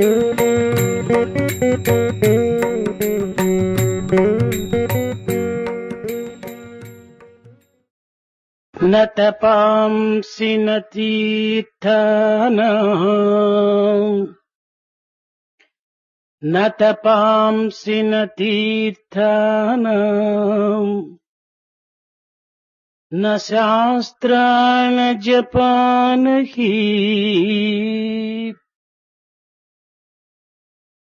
न तपांसि न तीर्थानां न तपांसि न तीर्थानां न शास्त्रान् जपान हि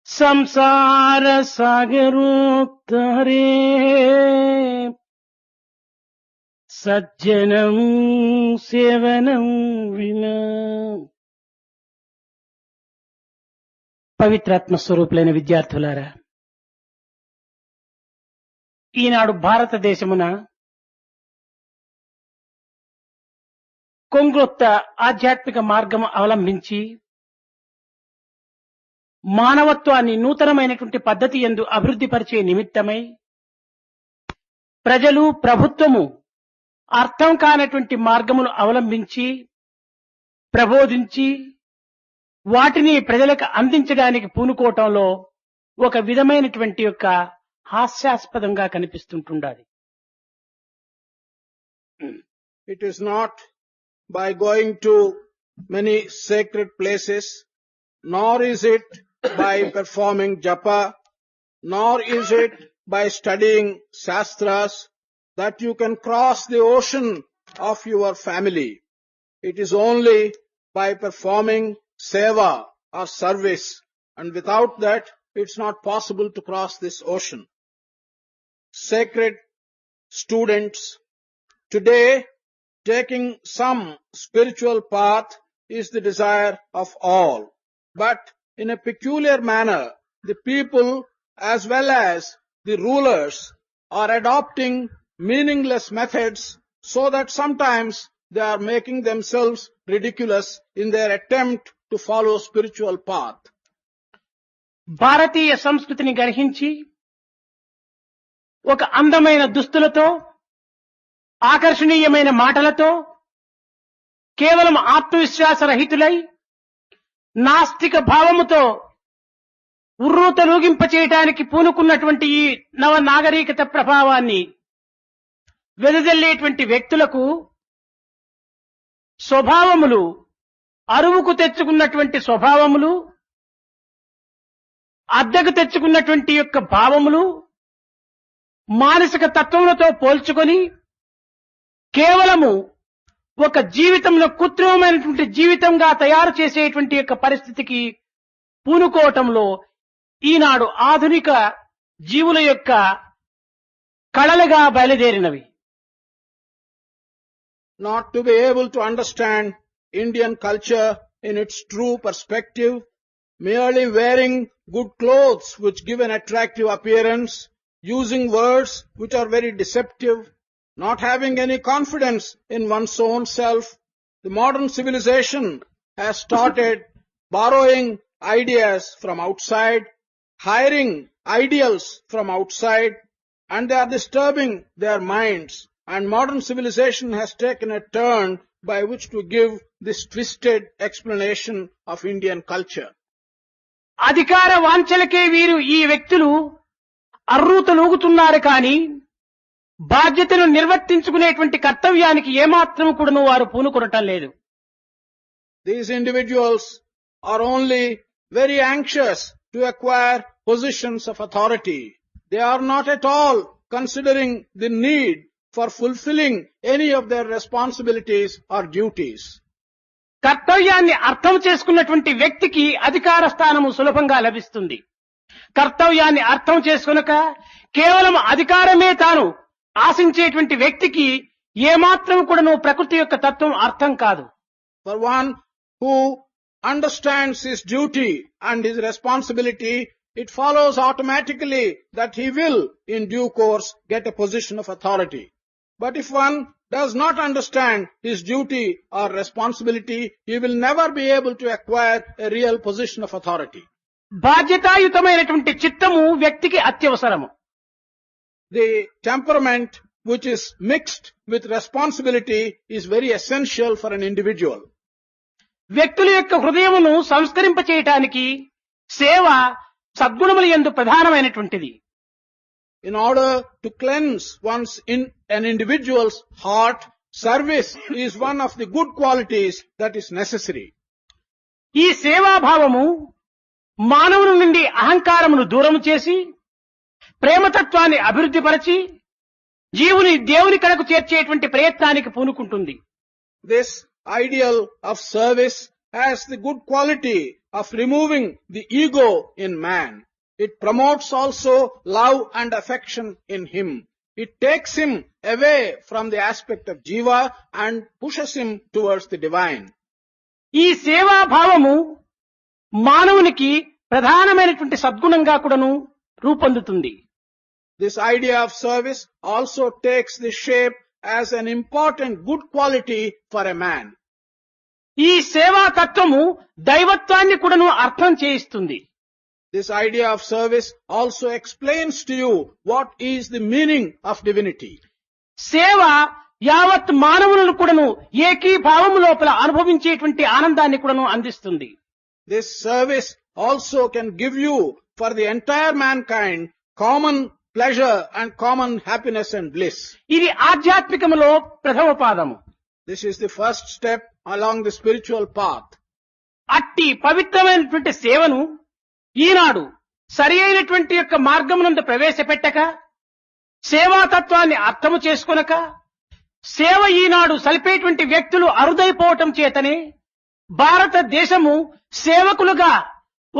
संसार सागरोत्तरे సజ్జనం సేవనం వినా. పవిత్రాత్మ స్వరూపులైన విద్యార్థులారా, ఈనాడు భారతదేశమున కొంగొత్త ఆధ్యాత్మిక మార్గం అవలంబించి మానవత్వాన్ని నూతనమైనటువంటి పద్ధతి యందు అభివృద్ధి పరిచే నిమిత్తమై ప్రజలు ప్రభుత్వము అర్థం కానటువంటి మార్గమును అవలంబించి ప్రబోధించి వాటిని ప్రజలకు అందించడానికి పూనుకోవటంలో ఒక విధమైనటువంటి యొక్క హాస్యాస్పదంగా కనిపిస్తుంటుండాలి. It is not by going to many sacred places, nor is it by performing japa, nor is it by studying shastras that you can cross the ocean of your family. It is only by performing seva or service, and without that it's not possible to cross this ocean. Sacred students, today taking some spiritual path is the desire of all, but in a peculiar manner the people as well as the rulers are adopting meaningless methods, so that sometimes they are making themselves ridiculous in their attempt to follow spiritual path. భారతీయ సంస్కృతిని గ్రహించి ఒక అందమైన దుస్తులతో ఆకర్షణీయమైన మాటలతో కేవలం ఆత్మవిశ్వాస రహితులై నాస్తిక భావముతో ఉర్రూతలూగింప చేయడానికి పూనుకున్నటువంటి ఈ నవ నాగరికత ప్రభావాన్ని వెదజల్లేటువంటి వ్యక్తులకు స్వభావములు, అరువుకు తెచ్చుకున్నటువంటి స్వభావములు, అద్దెకు తెచ్చుకున్నటువంటి యొక్క భావములు మానసిక తత్వములతో పోల్చుకొని కేవలము ఒక జీవితంలో కృత్రిమమైనటువంటి జీవితంగా తయారు చేసేటువంటి యొక్క పరిస్థితికి పూనుకోవటంలో ఈనాడు ఆధునిక జీవుల యొక్క కళలుగా బయలుదేరినవి. Not to be able to understand Indian culture in its true perspective, merely wearing good clothes which give an attractive appearance, using words which are very deceptive, not having any confidence in one's own self, the modern civilization has started borrowing ideas from outside, hiring ideals from outside, and they are disturbing their minds. And modern civilization has taken a turn by which to give this twisted explanation of Indian culture. అధికార వాంఛలకే వీరు ఈ వ్యక్తులు అర్రూతలూగుతున్నారు కానీ బాధ్యతను నిర్వర్తించుకునేటువంటి కర్తవ్యానికి ఏమాత్రం కూడాను వారు పూనుకొనటం లేదు. These individuals are only very anxious to acquire positions of authority. They are not at all considering the need for fulfilling any of their responsibilities or duties. కర్తవ్యాన్ని అర్థం చేసుకున్నటువంటి వ్యక్తికి అధికార స్థానము సులభంగా లభిస్తుంది. కర్తవ్యాన్ని అర్థం చేసుకొనక కేవలం అధికారమే తాను ఆశించేటువంటి వ్యక్తికి ఏమాత్రం కూడాను ప్రకృతి యొక్క తత్వం అర్థం కాదు. For one who understands his duty and his responsibility, it follows automatically that he will in due course get a position of authority. But if one does not understand his duty or responsibility, he will never be able to acquire a real position of authority. బాధ్యతాయుతమైనటువంటి చిత్తము వ్యక్తికి అత్యవసరము. The temperament which is mixed with responsibility is very essential for an individual. వ్యక్తుల యొక్క హృదయమును సంస్కరింప చేయటానికి సేవ సద్గుణముల యందు ప్రధానమైనటువంటిది. In order to cleanse an individual's heart, service is one of the good qualities that is necessary. ఈ సేవాభావము మానవుని నుండి అహంకారమును దూరము చేసి ప్రేమతత్వాన్ని అభివృద్ధిపరచి జీవుని దేవుని కడకు చేర్చేటువంటి ప్రయత్నానికి పూనుకుంటుంది. This ideal of service has the good quality of removing the ego in man. It promotes also love and affection in him. It takes him away from the aspect of jiva and pushes him towards the divine. ఈ సేవాభావము మానవునికి ప్రధానమైనటువంటి సద్గుణంగా కూడాను రూపొందుతుంది. This idea of service also takes the shape as an important good quality for a man. ఈ సేవా తత్వము దైవత్వాన్ని కూడాను అర్థం చేయిస్తుంది. This idea of service also explains to you what is the meaning of divinity. సేవ యావత్ మానవులను కూడాను ఏకీభావము లోపల అనుభవించేటువంటి ఆనందాన్ని కూడాను అందిస్తుంది. This service also can give you for the entire mankind common pleasure and common happiness and bliss. ఇది ఆధ్యాత్మికములో ప్రథమ పాదము. This is the first step along the spiritual path. అట్టి పవిత్రమైనటువంటి సేవను ఈనాడు సరి అయినటువంటి యొక్క మార్గమునందు ప్రవేశపెట్టక సేవాతత్వాన్ని అర్థము చేసుకొనక సేవ ఈనాడు సలిపేటువంటి వ్యక్తులు అరుదైపోవటం చేతనే భారతదేశము సేవకులుగా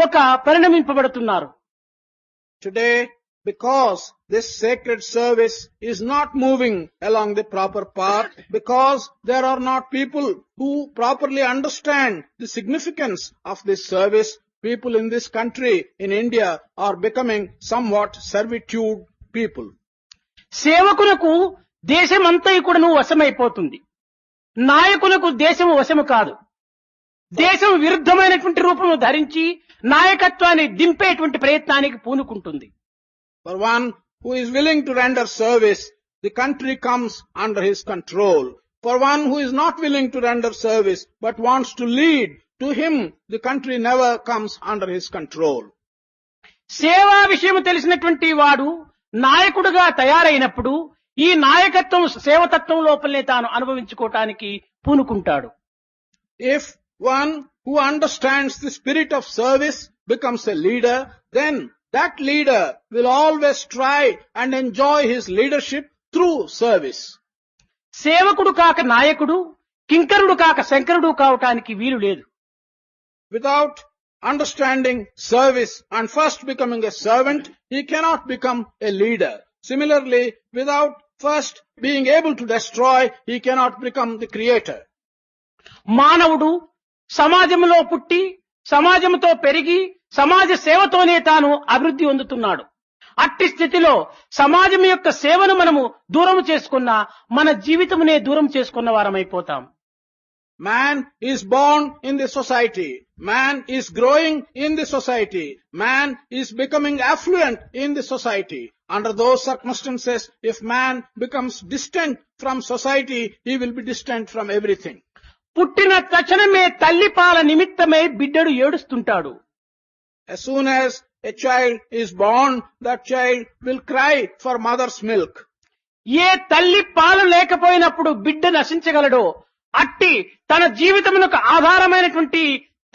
ఒక పరిణమింపబడుతున్నారు. Today, because this sacred service is not moving along the proper path, because there are not people who properly understand the significance of this service, people in this country, in India, are becoming somewhat servitude people. సేవకులకు దేశమంతా కూడాను వశమైపోతుంది. నాయకులకు దేశము వశము కాదు. దేశం విరుద్ధమైనటువంటి రూపము ధరించి నాయకత్వాన్ని దింపేటువంటి ప్రయత్నానికి పూనుకుంటుంది. For one who is willing to render service, the country comes under his control. For one who is not willing to render service but wants to lead, to him the country never comes under his control. సేవా విషయం తెలిసినటువంటి వాడు నాయకుడుగా తయారైనప్పుడు ఈ నాయకత్వం సేవతత్వం లోపలనే తాను అనుభవించుకోవటానికి పూనుకుంటాడు. If one who understands the spirit of service becomes a leader, then that leader will always try and enjoy his leadership through service. సేవకుడు కాక నాయకుడు, కింకరుడు కాక శంకరుడు కావటానికి వీలు లేదు. Without understanding service and first becoming a servant, he cannot become a leader. Similarly, without first being able to destroy, he cannot become the creator. మానవుడు సమాజంలో పుట్టి సమాజంతో పెరిగి సమాజ సేవతోనే తాను అభివృద్ధి పొందుతున్నాడు. అట్టి స్థితిలో సమాజం యొక్క సేవను మనము దూరం చేసుకున్నా మన జీవితమునే దూరం చేసుకున్న వారమైపోతాం. Man is born in the society. Man is growing in the society. Man is becoming affluent in the society. Under those circumstances, if man becomes distant from society, he will be distant from everything. పుట్టిన తక్షణమే తల్లి పాల నిమిత్తమై బిడ్డడు ఏడుస్తుంటాడు. As soon as a child is born, that child will cry for mother's milk. ఏ తల్లి పాలు లేకపోయినప్పుడు బిడ్డ నశించగలడో అట్టి తన జీవితమునకు ఆధారమైనటువంటి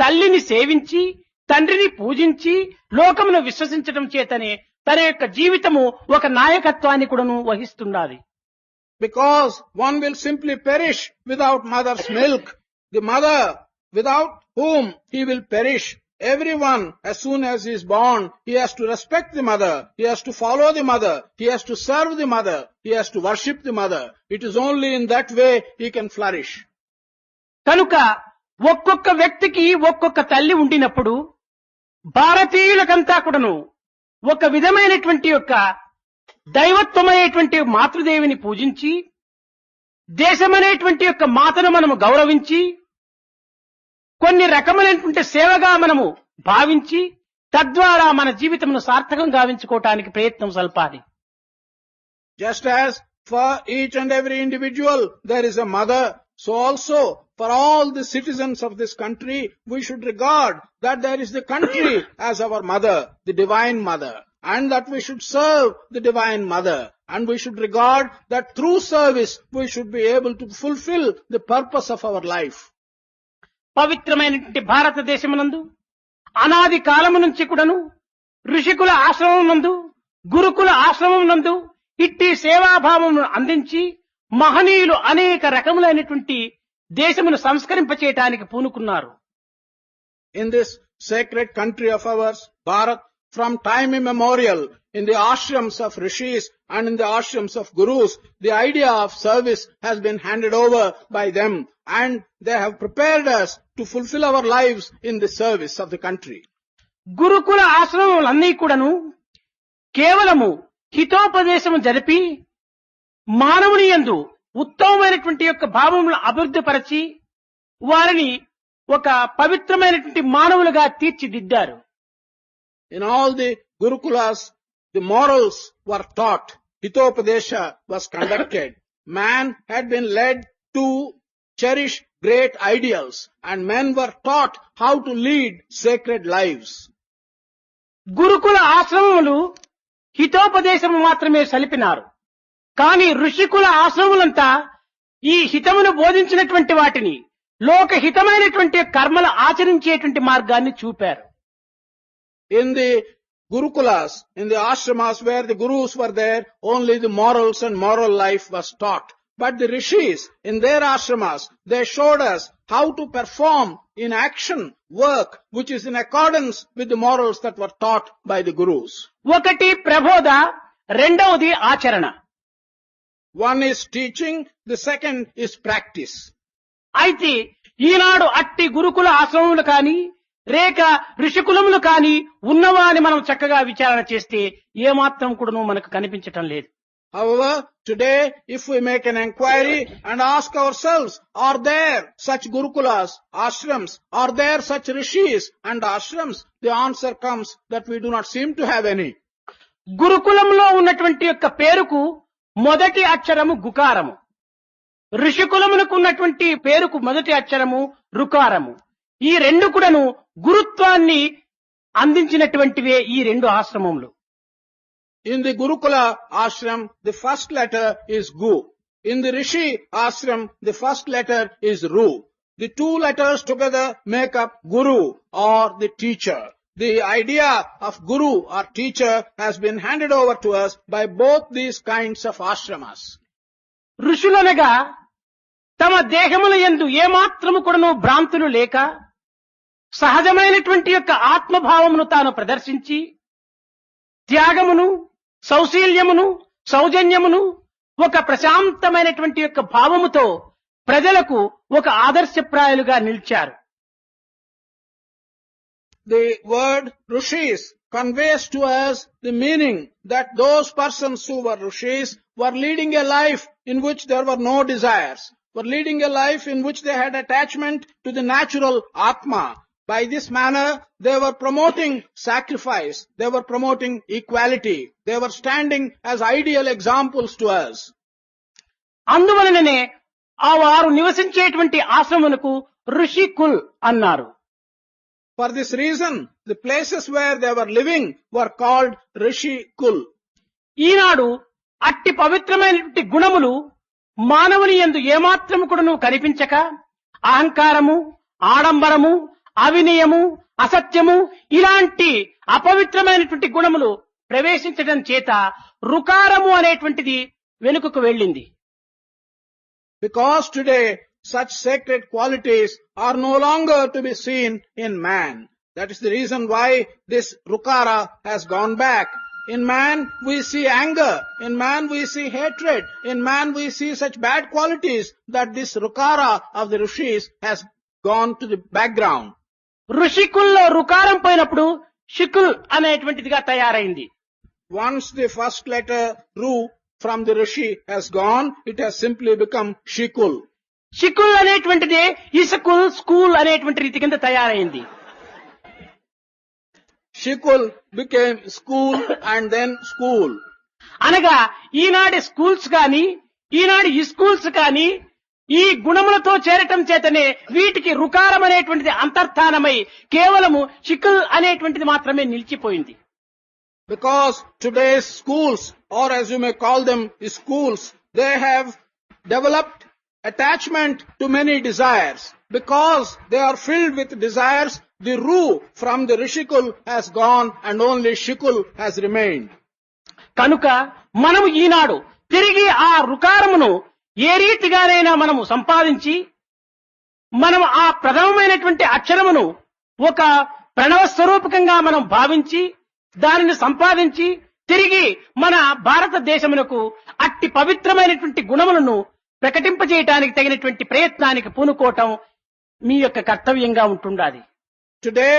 తల్లిని సేవించి తండ్రిని పూజించి లోకమును విశ్వసించడం చేతనే తన యొక్క జీవితము ఒక నాయకత్వాన్ని కూడాను వహిస్తున్నది. Because one will simply perish without mother's milk, the mother without whom he will perish. Everyone, as soon as he is born, he has to respect the mother, he has to follow the mother, he has to serve the mother, he has to worship the mother. It is only in that way he can flourish. కనుక ఒక్కొక్క వ్యక్తికి ఒక్కొక్క తల్లి ఉండినప్పుడు భారతీయులకంతా కూడాను ఒక విధమైనటువంటి యొక్క దైవత్వమైనటువంటి మాతృదేవిని పూజించి దేశమనేటువంటి యొక్క మాతను మనము గౌరవించి కొన్ని రకమైనటువంటి సేవగా మనము భావించి తద్వారా మన జీవితమును సార్థకం గావించుకోవటానికి ప్రయత్నం సల్పాలి. Just as for each and every individual there is a mother, so also for all the citizens of this country, we should regard that there is the country as our mother, the divine mother, and that we should serve the divine mother, and we should regard that through service we should be able to fulfill the purpose of our life. పవిత్రమైనటువంటి భారతదేశమునందు అనాది కాలము నుంచి కూడాను ఋషికుల ఆశ్రమం నందు గురుకుల ఆశ్రమం నందు ఇట్టి సేవాభావమును అందించి మహనీయులు అనేక రకములైనటువంటి దేశమును సంస్కరింపచేయటానికి పూనుకున్నారు. In this sacred country of ours, Bharat, from time immemorial, in the ashrams of rishis and in the ashrams of gurus, the idea of service has been handed over by them, and they have prepared us to fulfill our lives in the service of the country. గురుకుల ఆశ్రమములన్నీ కూడాను కేవలము హితోపదేశము జరిపి మానవుని యందు ఉత్తమమైనటువంటి యొక్క భావములను అభివృద్ధిపరచి వారిని ఒక పవిత్రమైనటువంటి మానవులుగా తీర్చిదిద్దారు. In all the gurukulas, the morals were taught. Hitopadesha was conducted. Man had been led to cherish great ideals, and men were taught how to lead sacred lives. గురుకుల ఆశ్రమములు హితోపదేశము మాత్రమే సలిపినారు. కానీ ఋషికుల ఆశ్రమములంతా ఈ హితమును బోధించినటువంటి వాటిని లోక హితమైనటువంటి కర్మలు ఆచరించేటువంటి మార్గాన్ని చూపారు. In the gurukulas, in the ashramas where the gurus were there, only the morals and moral life was taught. But the rishis, in their ashramas, they showed us how to perform in action work which is in accordance with the morals that were taught by the gurus. ఒకటి ప్రబోధ, రెండవది ఆచరణ. One is teaching, the second is practice. అయితే ఈనాడు అట్టి గురుకుల ఆశ్రమములు కాని రేక ఋషికులములు కాని ఉన్నవా అని మనం చక్కగా విచారణ చేస్తే ఏమాత్రం కూడాను మనకు కనిపించటం లేదు. However, today, if we make an inquiry and ask ourselves, are there such gurukulas, ashrams, are there such rishis and ashrams, the answer comes that we do not seem to have any. గురుకులంలో ఉన్నటువంటి యొక్క పేరుకు మొదటి అక్షరము గుకారము, ఋషికులమునకు ఉన్నటువంటి పేరుకు మొదటి అక్షరము రుకారము. ఈ రెండు కూడాను గురుత్వాన్ని అందించినటువంటివే ఈ రెండు ఆశ్రమములు. In the Gurukula ashram, the first letter is Gu. In the Rishi ashram, the first letter is Ru. The two letters together make up Guru or the teacher. The idea of Guru or teacher has been handed over to us by both these kinds of ashramas. ఋషులనగా తమ దేహముల యందు ఏమాత్రము కూడాను భ్రాంతులు లేక సహజమైనటువంటి యొక్క ఆత్మభావమును తాను ప్రదర్శించి త్యాగమును, సౌశీల్యమును, సౌజన్యమును, ఒక ప్రశాంతమైనటువంటి యొక్క భావముతో ప్రజలకు ఒక ఆదర్శప్రాయాలుగా నిలిచారు. The word Rishis conveys to us the meaning that those persons who were Rishis were leading a life in which there were no desires, were leading a life in which they had attachment to the natural Atma. By this manner, they were promoting sacrifice, they were promoting equality, they were standing as ideal examples to us. అందువలననే ఆ వారు నివసించేటువంటి ఆశ్రమమునకు ఋషికుల్ అన్నారు. For this reason, the places where they were living were called Rishi Kul. ఈనాడు అట్టి పవిత్రమైనటువంటి గుణములు మానవుని యందు ఏమాత్రము కూడాను కనిపించక అహంకారము, ఆడంబరము, అవినయము, అసత్యము ఇలాంటి అపవిత్రమైనటువంటి గుణములు ప్రవేశించడం చేత రుకారము అనేటువంటిది వెనుకకు వెళ్ళింది. Because today such sacred qualities are no longer to be seen in man. That is the reason why this rukara has gone back. In man we see anger, in man we see hatred, in man we see such bad qualities that this rukara of the rishis has gone to the background. ఋషికుల్లో రుకారం పోయినప్పుడు షికుల్ అనేటువంటిదిగా తయారైంది. Once the first letter Ru from the rishi has gone, it has simply become Shikul. షికుల్ అనేటువంటిదే ఇసకుల్, school అనేటువంటి రీతి కింద తయారైంది. Shikul became school and then school. అనగా ఈనాటి స్కూల్స్ కానీ ఈనాటి స్కూల్స్ కానీ ఈ గుణములతో చేరటం చేతనే వీటికి రుకారం అనేటువంటిది అంతర్ధానమై కేవలము షికుల్ అనేటువంటిది మాత్రమే నిలిచిపోయింది. Because today's schools, or as you may call them, schools, they have developed attachment to many desires. Because they are filled with desires, the Ru from the Rishikul has gone and only Shikul has remained. కనుక మనము ఈనాడు తిరిగి ఆ రుకారమును ఏ రీతిగానైనా మనము సంపాదించి మనం ఆ ప్రథమమైనటువంటి అక్షరమును ఒక ప్రణవ స్వరూపకంగా మనం భావించి దానిని సంపాదించి తిరిగి మన భారతదేశమునకు అట్టి పవిత్రమైనటువంటి గుణములను ప్రకటింపజేయటానికి తగినటువంటి ప్రయత్నానికి పూనుకోవటం మీ యొక్క కర్తవ్యంగా ఉంటుండాలి. Today,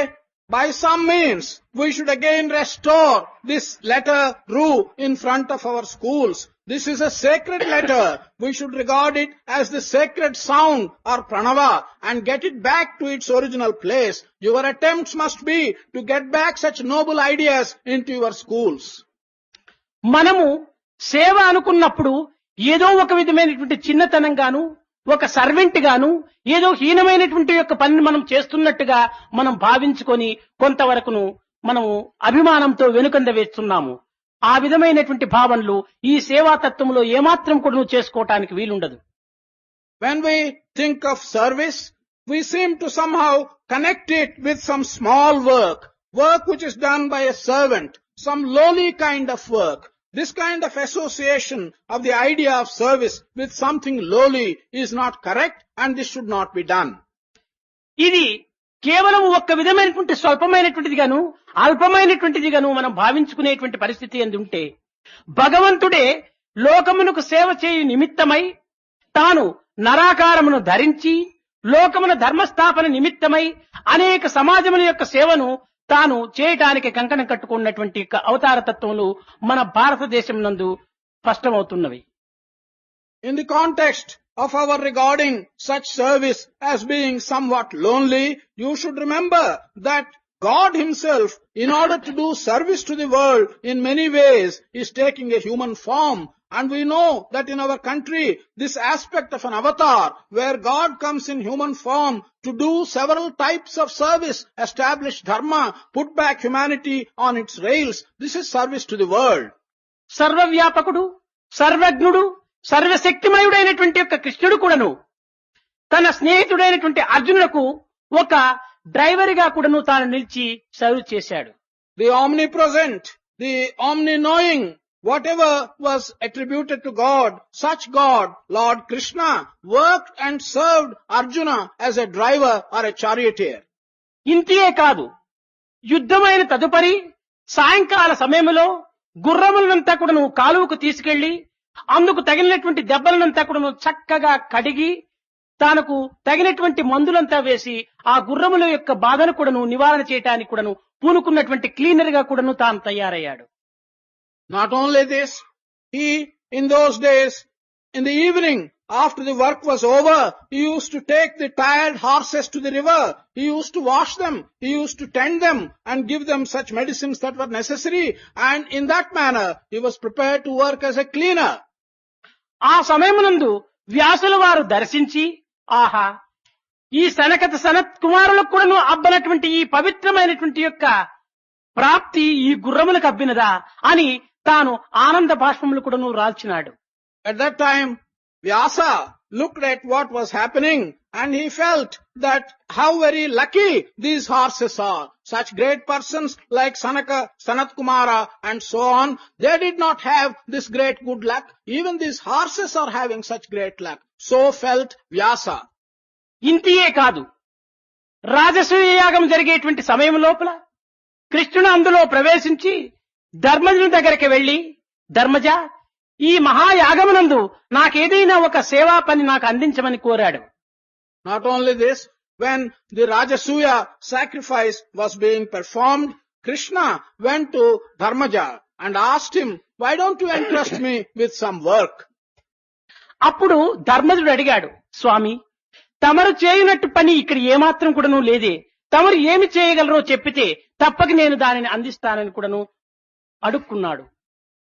by some means, we should again restore this letter Ru in front of our schools. This is a sacred letter. We should regard it as the sacred sound or pranava and get it back to its original place. Your attempts must be to get back such noble ideas into your schools. మనము సేవ అనుకున్నప్పుడు ఏదో ఒక విధమైనటువంటి చిన్నతనంగాను ఒక servant గాను ఏదో హీనమైనటువంటి యొక్క పనిని మనం చేస్తున్నట్టుగా మనం భావించుకొని కొంతవరకును మనము అభిమానంతో వెనుకంద వేస్తున్నాము. ఆ విధమైనటువంటి భావనలు ఈ సేవాతత్వంలో ఏమాత్రం కూడా చేసుకోవటానికి వీలుండదు. When we think of service, we seem to somehow connect it with some small work which is done by a servant, some lowly kind of work. This kind of association of the idea of service with something lowly is not correct and this should not be done. ఇది కేవలం ఒక్క విధమైనటువంటి స్వల్పమైనటువంటిది గాను అల్పమైనటువంటిది గాను మనం భావించుకునేటువంటి పరిస్థితి ఎందు ఉంటే భగవంతుడే లోకమునకు సేవ చేయు నిమిత్తమై తాను నరాకారమును ధరించి లోకమున ధర్మస్థాపన నిమిత్తమై అనేక సమాజముల యొక్క సేవను తాను చేయటానికి కంకణం కట్టుకున్నటువంటి అవతార తత్వములు మన భారతదేశం నందు స్పష్టమవుతున్నవి. In the context of our regarding such service as being somewhat lonely, you should remember that God himself, in order to do service to the world in many ways, is taking a human form. And we know that in our country, this aspect of an avatar, where God comes in human form to do several types of service, establish dharma, put back humanity on its rails, this is service to the world. సర్వవ్యాపకుడు, సర్వజ్ఞుడు, సర్వశక్తిమయుడైనటువంటి యొక్క కృష్ణుడు కూడాను తన స్నేహితుడైనటువంటి అర్జునులకు ఒక డ్రైవర్గా కూడాను తాను నిలిచి సర్వ్ చేశాడు. The omnipresent, the omni-knowing, whatever was attributed to God, such God, Lord Krishna, worked and served Arjuna as a driver or a charioteer. ఇంతే కాదు, యుద్ధమైన తదుపరి సాయంకాల సమయంలో గుర్రములంతా కూడాను కాలువకు తీసుకెళ్లి అందుకు తగినటువంటి దెబ్బలనంతా కూడాను చక్కగా కడిగి తనకు తగినటువంటి మందులంతా వేసి ఆ గుర్రముల యొక్క బాధను కూడాను నివారణ చేయడానికి కూడాను పూనుకున్నటువంటి క్లీనర్ గా కూడాను తాను తయారయ్యాడు. Not only this, he in those days, in the evening, after the work was over, he used to take the tired horses to the river. He used to wash them. He used to tend them and give them such medicines that were necessary. And in that manner, he was prepared to work as a cleaner. ఆ సమయమునందు వ్యాసుల వారు దర్శించి, ఆహా, ఈ సనత్ కుమారులకు కూడాను అబ్బనటువంటి ఈ పవిత్రమైనటువంటి యొక్క ప్రాప్తి ఈ గుర్రములకు అబ్బినదా అని తాను ఆనంద బాష్పములు కూడాను రాల్చినాడు. At that time, Vyasa looked at what was happening and he felt that how very lucky these horses are. Such great persons like Sanaka, Sanat Kumara and so on, they did not have this great good luck. Even these horses are having such great luck. So felt Vyasa. ఇంతియే కాదు, రాజసూయ యాగం జరిగేటువంటి సమయం లోపల కృష్ణుడు అందులో ప్రవేశించి ధర్మజుని దగ్గరికి వెళ్లి, ధర్మజ, ఈ మహాయాగమునందు నాకేదైనా ఒక సేవా పని నాకు అందించమని కోరాడు. Not only this, when the Rajasuya sacrifice was being performed, Krishna went to Dharmaja and asked him, why don't you entrust me with some work? అప్పుడు ధర్మజుడు అడిగాడు, స్వామి, తమరు చేయునట్టు పని ఇక్కడ ఏమాత్రం కూడాను లేదే, తమరు ఏమి చేయగలరో చెప్పితే తప్పక నేను దానిని అందిస్తానని కూడాను అడుక్కున్నాడు.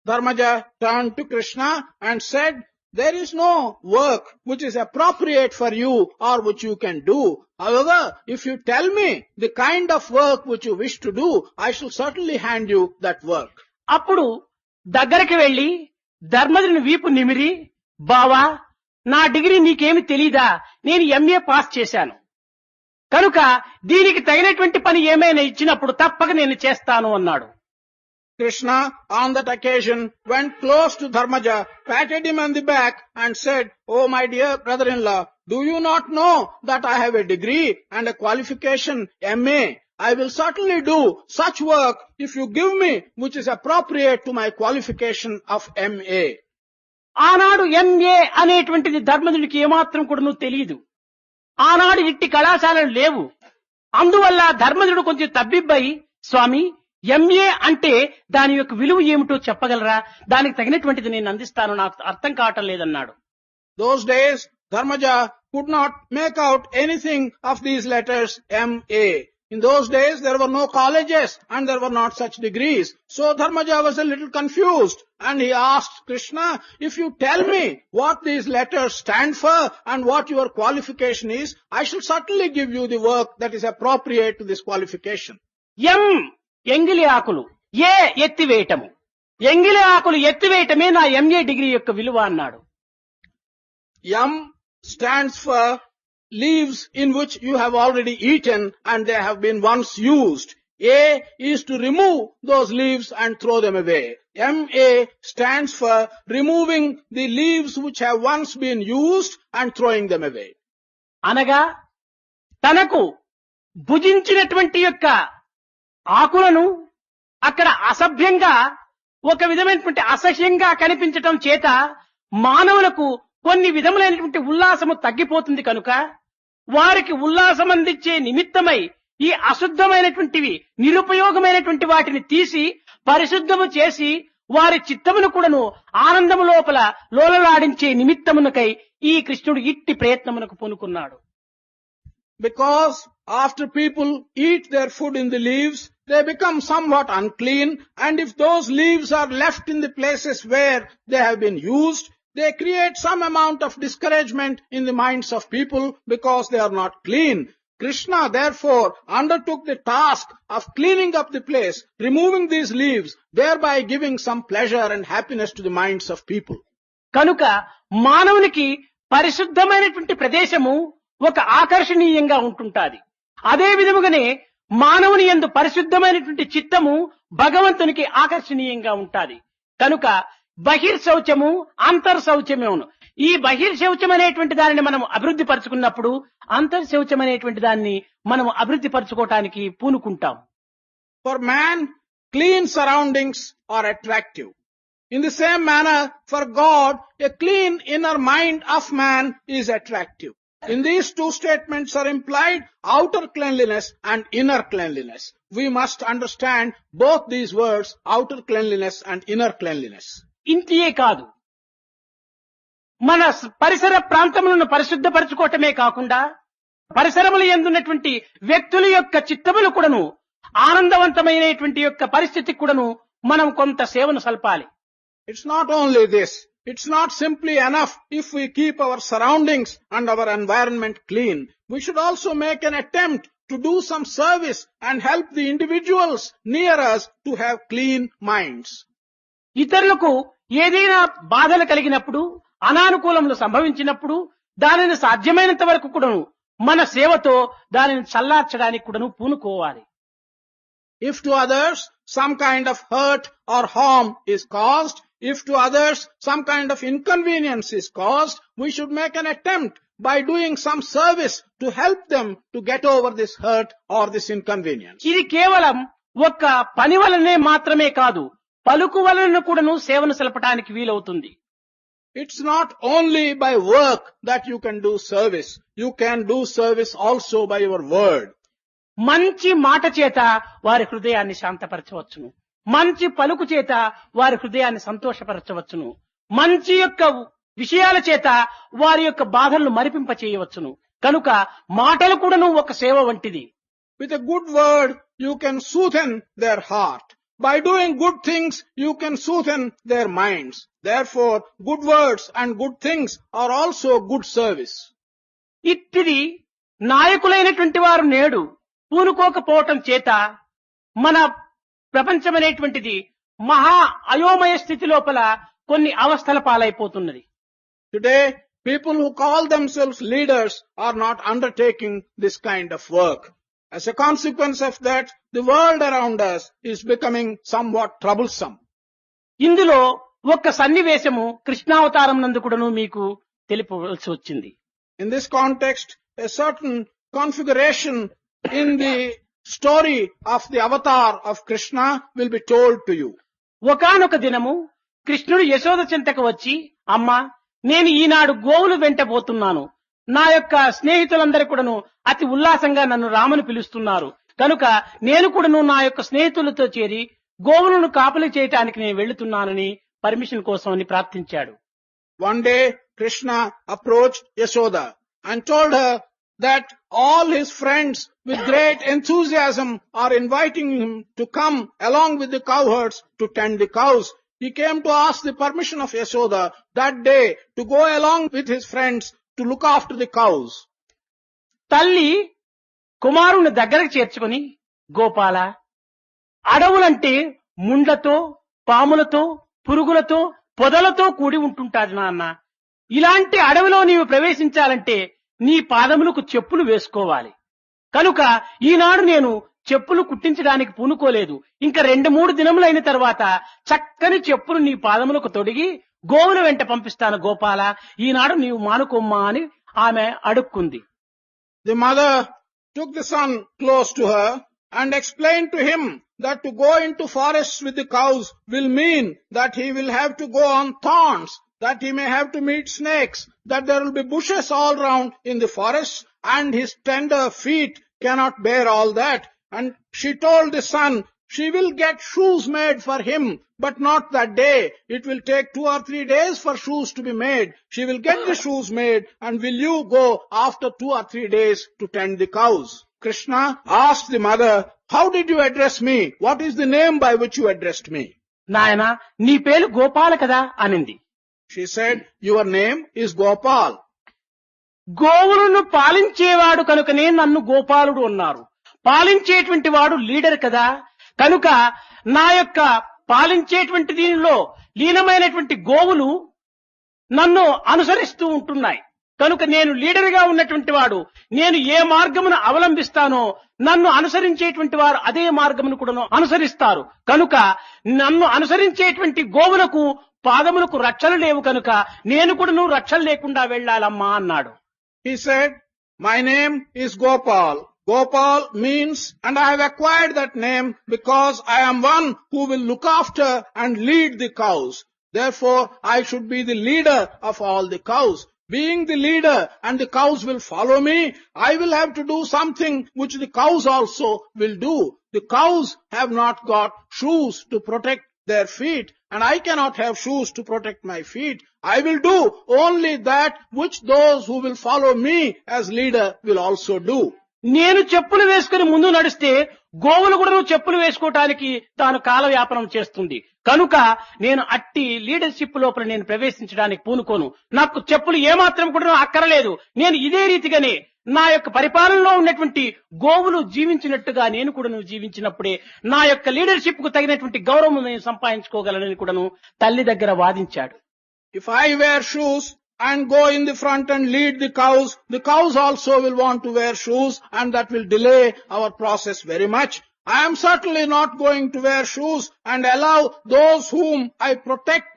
Dharmaja turned to Krishna and said, There is no work which is appropriate for you or which you can do. However, if you tell me the kind of work which you wish to do, I shall certainly hand you that work. అప్పుడు దగ్గరికి వెళ్లి ధర్మజుని వీపు నిమిరి, బావా, నా degree నీకేమి తెలీదా, నేను MA pass చేశాను కనుక దీనికి తగినటువంటి పని ఏమైనా ఇచ్చినప్పుడు తప్పక నేను చేస్తాను అన్నాడు. Krishna on that occasion went close to Dharmaja, patted him on the back and said, "Oh my dear brother-in-law, do you not know that I have a degree and a qualification MA? I will certainly do such work if you give me which is appropriate to my qualification of MA." ఆనాడు MA అనేటువంటిది ధర్మజుడికి ఏమాత్రం కూడా తెలియదు. ఆనాడు ఇట్టి కళాశాలలు లేవు. అందువల్ల ధర్మజుడు కొంచెం తబ్బిబ్బై, స్వామి, ఎంఏ అంటే దాని యొక్క విలువ ఏమిటో చెప్పగలరా, దానికి తగినటువంటిది నేను అందిస్తాను, నాకు అర్థం కావటం లేదన్నాడు. Those days, Dharmaja could not make out anything of these letters MA. In those days, there were no colleges and there were not such degrees. So Dharmaja was a little confused and he asked Krishna, "If you tell me what these letters stand for and what your qualification is, I shall certainly give you the work that is appropriate to this qualification." ఎం ఎంగిలి ఆకులు, ఏ ఎత్తివేయటము, ఎంగిలి ఆకులు ఎత్తివేయటమే నా MA degree యొక్క విలువ అన్నాడు. Yam stands for leaves in which you have already eaten and they have been once used. A is to remove those leaves and throw them away. MA stands for removing the leaves which have once been used and throwing them away. అనగా తనకు భుజించినటువంటి యొక్క ఆకులను అక్కడ అసభ్యంగా, ఒక విధమైనటువంటి అసహ్యంగా కనిపించటం చేత మానవులకు కొన్ని విధములైనటువంటి ఉల్లాసము తగ్గిపోతుంది కనుక వారికి ఉల్లాసం అందించే నిమిత్తమై ఈ అశుద్ధమైనటువంటివి, నిరుపయోగమైనటువంటి వాటిని తీసి పరిశుద్ధము చేసి వారి చిత్తమును కూడాను ఆనందము లోపల లోలలాడించే నిమిత్తమునకై ఈ కృష్ణుడు ఇట్టి ప్రయత్నమునకు పూనుకున్నాడు. Because after people eat their food in the leaves, they become somewhat unclean, and if those leaves are left in the places where they have been used, they create some amount of discouragement in the minds of people because they are not clean. Krishna therefore undertook the task of cleaning up the place, removing these leaves, thereby giving some pleasure and happiness to the minds of people. కనుక మానవునికి పరిశుద్ధమైనటువంటి ప్రదేశము ఒక ఆకర్షణీయంగా ఉంటుంటాది. అదే విధముగానే మానవుని యందు పరిశుద్ధమైనటువంటి చిత్తము భగవంతునికి ఆకర్షణీయంగా ఉంటాది. కనుక బహిర్శౌచము అంతర్శౌచమేను. ఈ బహిర్శౌచం అనేటువంటి దానిని మనం అభివృద్ధి పరచుకున్నప్పుడు అంతర్శౌచం అనేటువంటి దాన్ని మనం అభివృద్ధి పరచుకోవటానికి పూనుకుంటాం. For man, clean surroundings are attractive. In the same manner, for God, a clean inner mind of man is attractive. In these two statements are implied outer cleanliness and inner cleanliness. We must understand both these words, outer cleanliness and inner cleanliness. ఇంటియే కాదు, మన పరిసర ప్రాంతములను పరిశుద్ధపరచుకోవటమే కాకుండా పరిసరముల యందున్నటువంటి వ్యక్తుల యొక్క చిత్తములు కూడాను ఆనందవంతమైనటువంటి యొక్క పరిస్థితికి కూడాను మనం కొంత సేవను సల్పాలి. It's not only this. It's not simply enough if we keep our surroundings and our environment clean. We should also make an attempt to do some service and help the individuals near us to have clean minds. ఇతరులకు ఏదైనా బాధలు కలిగినప్పుడు, అనానుకూలములు సంభవించినప్పుడు దానిని సాధ్యమైనంత వరకు కూడాను మన సేవతో దానిని చల్లార్చడానికి కూడాను పూనుకోవాలి. If to others some kind of hurt or harm is caused, if to others some kind of inconvenience is caused, we should make an attempt by doing some service to help them to get over this hurt or this inconvenience. ఇది కేవలం ఒక్క పని వలనే మాత్రమే కాదు, పలుకు వలన కూడాను సేవను సలపడానికి వీలవుతుంది. It's not only by work that you can do service. You can do service also by your word. మంచి మాట చేత వారి హృదయాన్ని శాంతపరచవచ్చును, మంచి పలుకు చేత వారి హృదయాన్ని సంతోషపరచవచ్చును, మంచి యొక్క విషయాల చేత వారి యొక్క బాధలను మరిపింప చేయవచ్చును. కనుక మాటలు కూడాను ఒక సేవ వంటిది. With a good word, you can soothe their heart. By doing good things, you can soothe their minds. Therefore, good words and good things are also good service. ఇట్టిది నాయకులైనటువంటి వారు నేడు పూనుకోకపోవటం చేత మన ప్రపంచమనేటువంటిది మహా అయోమయ స్థితి లోపల కొన్ని అవస్థల పాలైపోతున్నది. Today, people who call themselves leaders are not undertaking this kind of work. As a consequence of that, the world around us is becoming somewhat troublesome. ఇందులో ఒక్క సన్నివేశము కృష్ణావతారం నందు కూడాను మీకు తెలిపవలసి వచ్చింది. In this context, a certain configuration in the story of the avatar of Krishna will be told to you. ఒకానొక దినము కృష్ణుడు యశోద చింతకు వచ్చి, అమ్మా, నేను ఈనాడు గోవులు వెంట పోతున్నాను. నా యొక్క స్నేహితులందరూ కూడాను అతి ఉల్లాసంగా నన్ను రామని పిలుస్తున్నారు. కనుక నేను కూడాను నా యొక్క స్నేహితులతో చేరి గోవులను కాపలి చేయటానికి నేను వెళ్తున్నానని పర్మిషన్ కోసం అని ప్రార్థించాడు. One day, Krishna approached Yashoda and told her that all his friends with great enthusiasm are inviting him to come along with the cowherds to tend the cows. He came to ask the permission of Yashoda that day to go along with his friends to look after the cows. తల్లి కుమారుని దగ్గరకు చేర్చుకుని, గోపాల, అడవులంటే ముండ్లతో, పాములతో, పురుగులతో, పొదలతో కూడి ఉంటుంటాది నాన్న. ఇలాంటి అడవిలో నీవు ప్రవేశించాలంటే నీ పాదములకు చెప్పులు వేసుకోవాలి. కనుక ఈనాడు నేను చెప్పులు కుట్టించడానికి పూనుకోలేదు. ఇంకా 2-3 దినములైన తర్వాత చక్కని చెప్పులు నీ పాదములకు తొడిగి గోవుల వెంట పంపిస్తాను గోపాల, ఈనాడు నీవు మానుకోమ్మా అని ఆమె అడుక్కుంది. The mother took the son close to her and explained to him that to go into forests with the cows will mean that he will have to go on thorns, that he may have to meet snakes, that there will be bushes all round in the forest, and his tender feet cannot bear all that. And she told the son, she will get shoes made for him, but not that day. It will take 2 or 3 days for shoes to be made. She will get the shoes made, and will you go after 2 or 3 days to tend the cows? Krishna asked the mother, how did you address me? What is the name by which you addressed me? నాయనా, నీ పేరు గోపాల కదా అనింది. She said, your name is Gopal. గోవులను పాలించేవాడు కనుకనే నన్ను గోపాలుడు అన్నారు. పాలించేటువంటి వాడు లీడర్ కదా, కనుక నా యొక్క పాలించేటువంటి దీనిలో లీనమైనటువంటి గోవులు నన్ను అనుసరిస్తూ ఉంటున్నాయి. కనుక నేను లీడర్ గా ఉన్నటువంటి వాడు, నేను ఏ మార్గమును అవలంబిస్తానో నన్ను అనుసరించేటువంటి వారు అదే మార్గమును కూడా అనుసరిస్తారు. కనుక నన్ను అనుసరించేటువంటి గోవులకు పాదములకు రక్షలు లేవు, కనుక నేను కూడా రక్షలు లేకుండా వెళ్ళాలమ్మా అన్నాడు. He said, my name is Gopal. Gopal means, and I have acquired that name because I am one who will look after and lead the cows. Therefore, I should be the leader of all the cows. Being the leader and the cows will follow me, I will have to do something which the cows also will do. The cows have not got shoes to protect their feet, and I cannot have shoes to protect my feet. I will do only that which those who will follow me as leader will also do. నేను చెప్పులు వేసుకుని ముందు నడిస్తే గోవులు కూడా చెప్పులు వేసుకోవటానికి తాను కాలవ్యాపనం చేస్తుంది. కనుక నేను అట్టి లీడర్షిప్ లోపల నేను ప్రవేశించడానికి పూనుకోను. నాకు చెప్పులు ఏమాత్రం కూడా అక్కరలేదు. నేను ఇదే రీతిగానే నా యొక్క పరిపాలనలో ఉన్నటువంటి గోవులు జీవించినట్టుగా నేను కూడా జీవించినప్పుడే నా యొక్క లీడర్షిప్ కు తగినటువంటి గౌరవం నేను సంపాదించుకోగలనని కూడాను తల్లి దగ్గర వాదించాడు. If I wear shoes and go in the front and lead the cows also will want to wear shoes, and that will delay our process very much. I am certainly not going to wear shoes and allow those whom I protect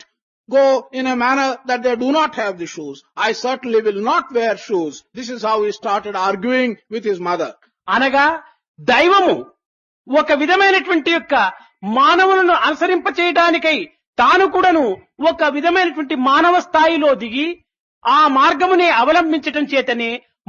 go in a manner that they do not have the shoes. I certainly will not wear shoes. This is how he started arguing with his mother. అనగా దైవము ఒక విధమైనటువంటి యొక్క మానవులను అనుసరింప చేయడానికై తాను కూడాను ఒక విధమైనటువంటి మానవ స్థాయిలో దిగి ఆ మార్గమునే అవలంబించటం చేతనే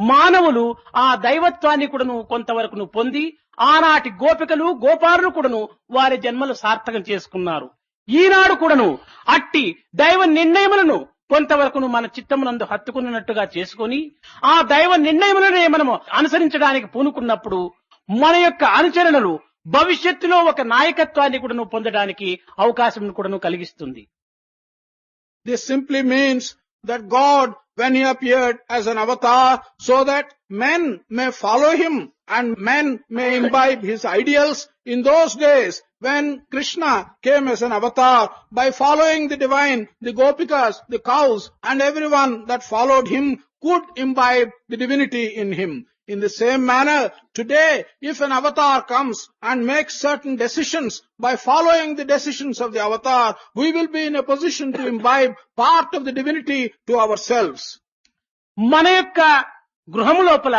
మానవులు ఆ దైవత్వాన్ని కూడాను కొంతవరకు పొంది ఆనాటి గోపికలు గోపాలులు కూడాను వారి జన్మలు సార్థకం చేసుకున్నారు. ఈనాడు కూడాను అట్టి దైవ నిర్ణయములను కొంతవరకు మన చిత్తమునందు హత్తుకున్నట్టుగా చేసుకొని ఆ దైవ నిర్ణయములనే మనము అనుసరించడానికి పూనుకున్నప్పుడు మన యొక్క అనుచరణలు భవిష్యత్తులో ఒక నాయకత్వాన్ని కూడాను పొందడానికి అవకాశం కూడాను కలిగిస్తుంది. This simply means that God, when he appeared as an avatar, so that men may follow him and men may imbibe his ideals. In those days, when Krishna came as an avatar, by following the divine, the gopikas, the cows, and everyone that followed him could imbibe the divinity in him. In the same manner, today, if an avatar comes and makes certain decisions, by following the decisions of the avatar, we will be in a position to imbibe part of the divinity to ourselves. మన యొక్క గృహము లోపల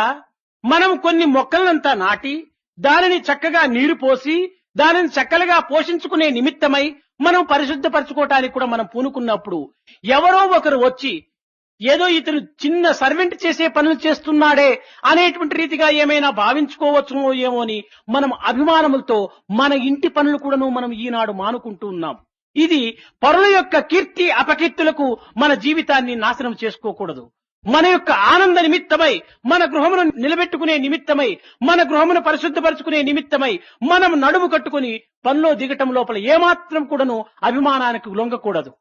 మనం కొన్ని మొక్కలనంతా నాటి దానిని చక్కగా నీరు పోసి దానిని చక్కగా పోషించుకునే నిమిత్తమై మనం పరిశుద్ధపరచుకోవటానికి కూడా మనం పూనుకున్నప్పుడు ఎవరో ఒకరు వచ్చి ఏదో ఇతను చిన్న సర్వెంట్ చేసే పనులు చేస్తున్నాడే అనేటువంటి రీతిగా ఏమైనా భావించుకోవచ్చునో ఏమో అని మనం అభిమానములతో మన ఇంటి పనులు కూడాను మనం ఈనాడు మానుకుంటూ ఉన్నాం. ఇది పరుల యొక్క కీర్తి అపకీర్తులకు మన జీవితాన్ని నాశనం చేసుకోకూడదు. మన యొక్క ఆనంద నిమిత్తమై, మన గృహమును నిలబెట్టుకునే నిమిత్తమై, మన గృహమును పరిశుద్ధపరచుకునే నిమిత్తమై మనం నడుము కట్టుకుని పనిలో దిగటం లోపల ఏమాత్రం కూడాను అభిమానానికి లొంగకూడదు.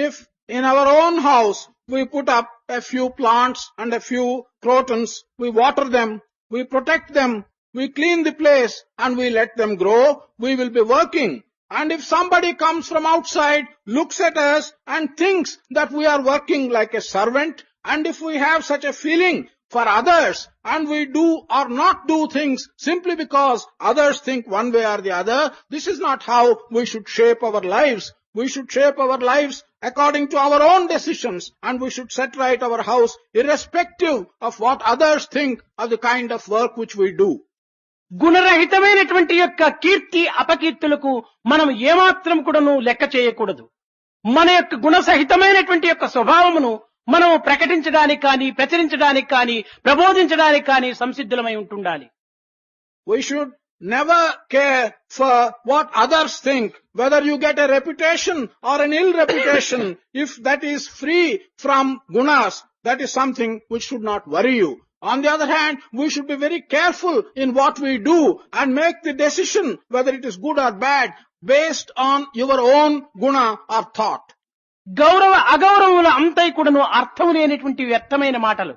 If in our own house we put up a few plants and a few crotons, we water them, we protect them, we clean the place and we let them grow, we will be working. And if somebody comes from outside, looks at us and thinks that we are working like a servant, and if we have such a feeling for others and we do or not do things simply because others think one way or the other, this is not how we should shape our lives. We should shape our lives according to our own decisions, and we should set right our house irrespective of what others think of the kind of work which we do. గుణరహితమైనటువంటి యొక్క కీర్తి అపకీర్తులకు మనం ఏమాత్రం కూడాను లెక్క చేయకూడదు. మన యొక్క గుణసహితమైనటువంటి యొక్క స్వభావమును మనం ప్రకటించడానికి కానీ, ప్రచురించడానికి కానీ, ప్రబోధించడానికి కానీ సంసిద్ధులమై ఉంటుండాలి. We should never care for what others think, whether you get a reputation or an ill reputation. If that is free from gunas, that is something which should not worry you. On the other hand, we should be very careful in what we do and make the decision whether it is good or bad based on your own guna or thought. గౌరవ అగౌరవముల అంతై కూడాను అర్థం లేనటువంటి వ్యర్థమైన మాటలు.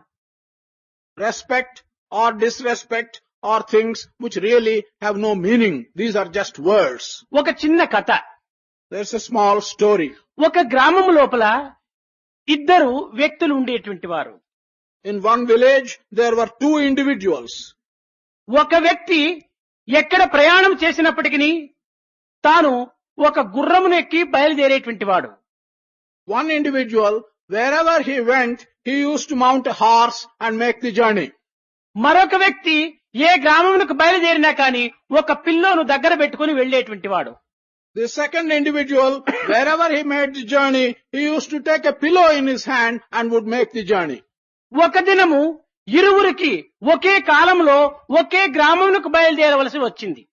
Respect or disrespect are things which really have no meaning. These are just words. ఒక చిన్న కథ. There's a small story. ఒక గ్రామము లోపల ఇద్దరు వ్యక్తులు ఉండేటువంటి వారు. In one village, there were two individuals. ఒక వ్యక్తి ఎక్కడ ప్రయాణం చేసినప్పటికీ తాను ఒక గుర్రమును ఎక్కి బయలుదేరేటువంటి వాడు. One individual, wherever he went, he used to mount a horse and make the journey. మరొక వ్యక్తి ఏ గ్రామమునకు బయలుదేరినా కానీ ఒక పిల్లోను దగ్గర పెట్టుకుని వెళ్లేటువంటి వాడు. The second individual, wherever he made the journey, he used to take a pillow in his hand and would make the journey. ఒక దినము ఇరువురికి ఒకే కాలంలో ఒకే గ్రామమునకు బయలుదేరవలసి వచ్చింది.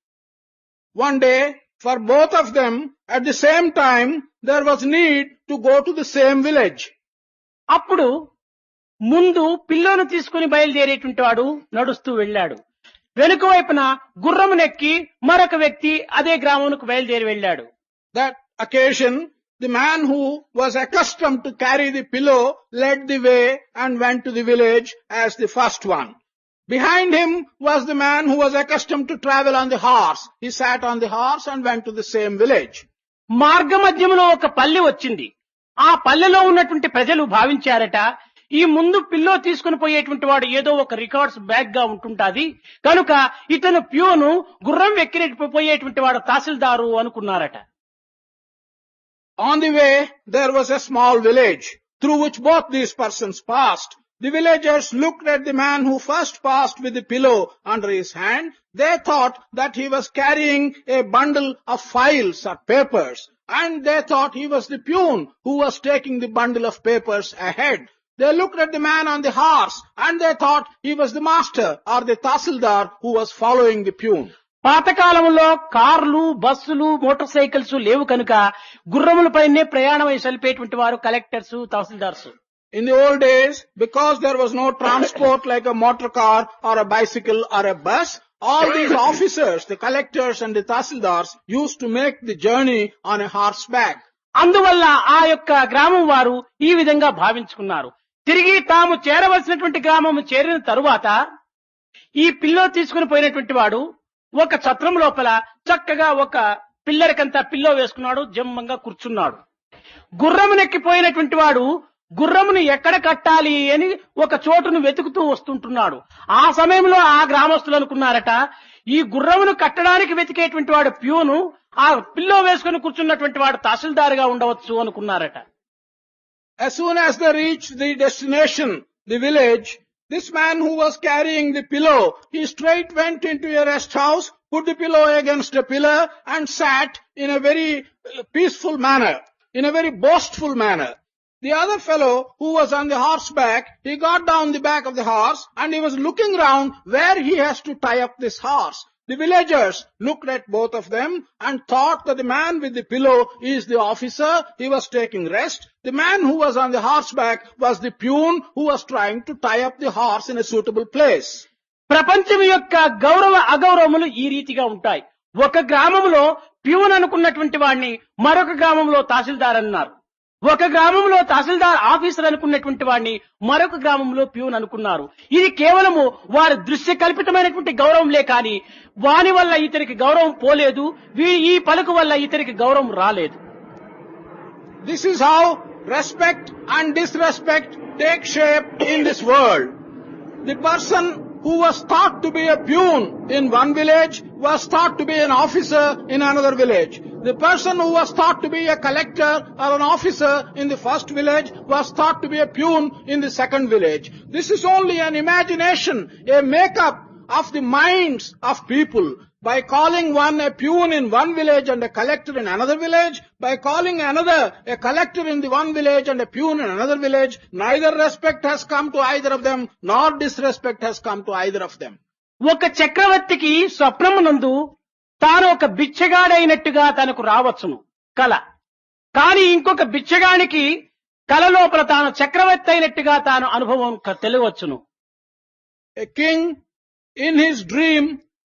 One day, for both of them, at the same time, there was need to go to the same village. అప్పుడు ముందు పిల్లోను తీసుకుని బయలుదేరేటువంటి వాడు నడుస్తూ వెళ్ళాడు. వెనుక వైపున గుర్రమునెక్కి మరొక వ్యక్తి అదే గ్రామమునకు బయలుదేరి వెళ్ళాడు. That occasion, the man who was accustomed to carry the pillow led the way and went to the village as the first one. Behind him was the man who was accustomed to travel on the horse. He sat on the horse and went to the same village. మార్గ మధ్యములో ఒక పల్లె వచ్చింది. ఆ పల్లెలో ఉన్నటువంటి ప్రజలు భావించారట, ఈ ముందు పిల్లో తీసుకుని పోయేటువంటి వాడు ఏదో ఒక రికార్డ్స్ బ్యాగ్ గా ఉంటుంటాది కనుక ఇతను ప్యూను గుర్రం ఎక్కి పోయేటువంటి వాడు తహసీల్దారు అనుకున్నారట. On the way, there was a small village through which both these persons passed. The villagers looked at the man who first passed with the pillow under his hand. They thought that he was carrying a bundle of files or papers, and they thought he was the peon who was taking the bundle of papers ahead. They looked at the man on the horse, and they thought he was the master or the tahsildar who was following the peon. పాతకాలంలో కార్లు, బస్సులు, motor cycles లేవు కనుక గుర్రములపైనే ప్రయాణమై సలిపేటువంటి వారు collectors, tahsildars. In the old days, because there was no transport like a motor car or a bicycle or a bus, all these officers, the collectors and the tahsildars, used to make the journey on a horseback. అందువల్ల ఆ యొక్క గ్రామం వారు ఈ విధంగా భావించుకున్నారు. తిరిగి తాము చేరవలసినటువంటి గ్రామము చేరిన తరువాత ఈ పిల్లో తీసుకుని పోయినటువంటి వాడు ఒక ఛత్రం లోపల చక్కగా ఒక పిల్లరికంతా పిల్లో వేసుకున్నాడు, జమ్మంగా కూర్చున్నాడు. గుర్రమునెక్కిపోయినటువంటి వాడు గుర్రమును ఎక్కడ కట్టాలి అని ఒక చోటును వెతుకుతూ వస్తుంటున్నాడు. ఆ సమయంలో ఆ గ్రామస్తులు అనుకున్నారట, ఈ గుర్రమును కట్టడానికి వెతికేటువంటి వాడు ప్యూను, ఆ పిల్లో వేసుకుని కూర్చున్నటువంటి వాడు తహసీల్దారుగా ఉండవచ్చు అనుకున్నారట. As soon as they reached the destination, the village, this man who was carrying the pillow, he straight went into a rest house, put the pillow against a pillar and sat in a very peaceful manner, in a very boastful manner. The other fellow who was on the horseback, he got down the back of the horse and he was looking round where he has to tie up this horse. The villagers looked at both of them and thought that the man with the pillow is the officer, he was taking rest. The man who was on the horseback was the peon who was trying to tie up the horse in a suitable place. ప్రపంచం యొక్క గౌరవ అగౌరవములు ఈ రీతిగా ఉంటాయి. ఒక గ్రామంలో peon అనుకున్నటువంటి వాడిని మరొక గ్రామంలో తహసీల్దార్ అన్నారు. ఒక గ్రామంలో తహసీల్దార్ ఆఫీసర్ అనుకున్నటువంటి వాడిని మరొక గ్రామంలో ప్యూన్ అనుకున్నారు. ఇది కేవలము వారి దృశ్య కల్పితమైనటువంటి గౌరవంలే కాని వాని వల్ల ఇతనికి గౌరవం పోలేదు, ఈ పలుకు వల్ల ఇతనికి గౌరవం రాలేదు. This is how respect and disrespect take shape in this world. The person who was thought to be a peon in one village was thought to be an officer in another village. The person who was thought to be a collector or an officer in the first village was thought to be a peon in the second village. This is only an imagination, a make-up of the minds of people. By calling one a peon in one village and a collector in another village, by calling another a collector in the one village and a peon in another village, neither respect has come to either of them, nor disrespect has come to either of them. ఒక చక్రవర్తికి స్వప్నమునందు తాను ఒక బిచ్చగాడైనట్టుగా తనకు రావచ్చును కల. కానీ ఇంకొక బిచ్చగానికి కల లోపల తాను చక్రవర్తి అయినట్టుగా తాను అనుభవం తెలియవచ్చును. A king in his dream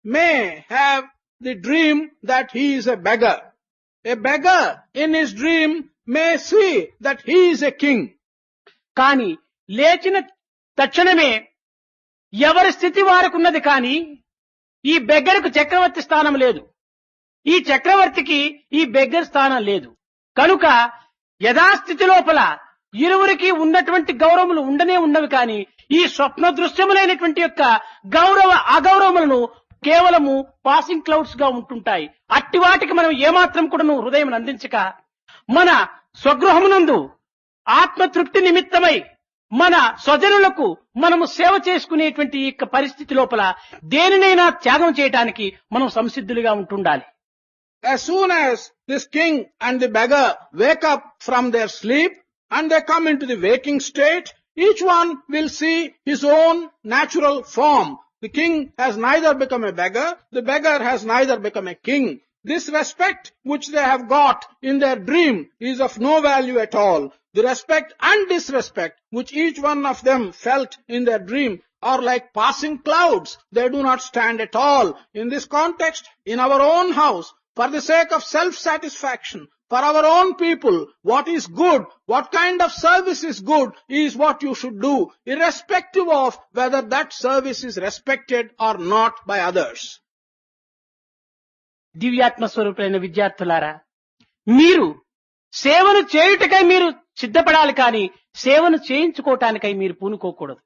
may have the dream that he is a beggar. A beggar in his dream may see that he is a king. కానీ లేచిన తక్షణమే ఎవరి స్థితి వారుకున్నది, కానీ ఈ బెగ్గర్కు చక్రవర్తి స్థానం లేదు, ఈ చక్రవర్తికి ఈ బెగ్గర్ స్థానం లేదు. కనుక యథాస్థితి లోపల ఇరువురికి ఉన్నటువంటి గౌరవములు ఉండనే ఉన్నవి, కానీ ఈ స్వప్న దృశ్యములైనటువంటి యొక్క గౌరవ అగౌరవములను కేవలము పాసింగ్ క్లౌడ్స్ గా ఉంటుంటాయి. అట్టి వాటికి మనం ఏమాత్రం కూడా హృదయం అందించక మన స్వగృహమునందు ఆత్మతృప్తి నిమిత్తమై మన స్వజనులకు మనము సేవ చేసుకునేటువంటి ఈ పరిస్థితి లోపల దేనినైనా త్యాగం చేయడానికి మనం సంసిద్ధులుగా ఉంటుండాలి. As soon as this king and the beggar wake up from their sleep and they come into the waking state, each one will see his own natural form. The king has neither become a beggar, the beggar has neither become a king. This respect which they have got in their dream is of no value at all. The respect and disrespect which each one of them felt in their dream are like passing clouds. They do not stand at all. In this context, in our own house, for the sake of self-satisfaction, for our own people, what is good, what kind of service is good is what you should do, irrespective of whether that service is respected or not by others. దివ్యాత్మ స్వరూపులైన విద్యార్థులారా, మీరు సేవను చేయుటకై మీరు సిద్ధపడాలి, కానీ సేవను చేయించుకోవటానికై మీరు పూనుకోకూడదు.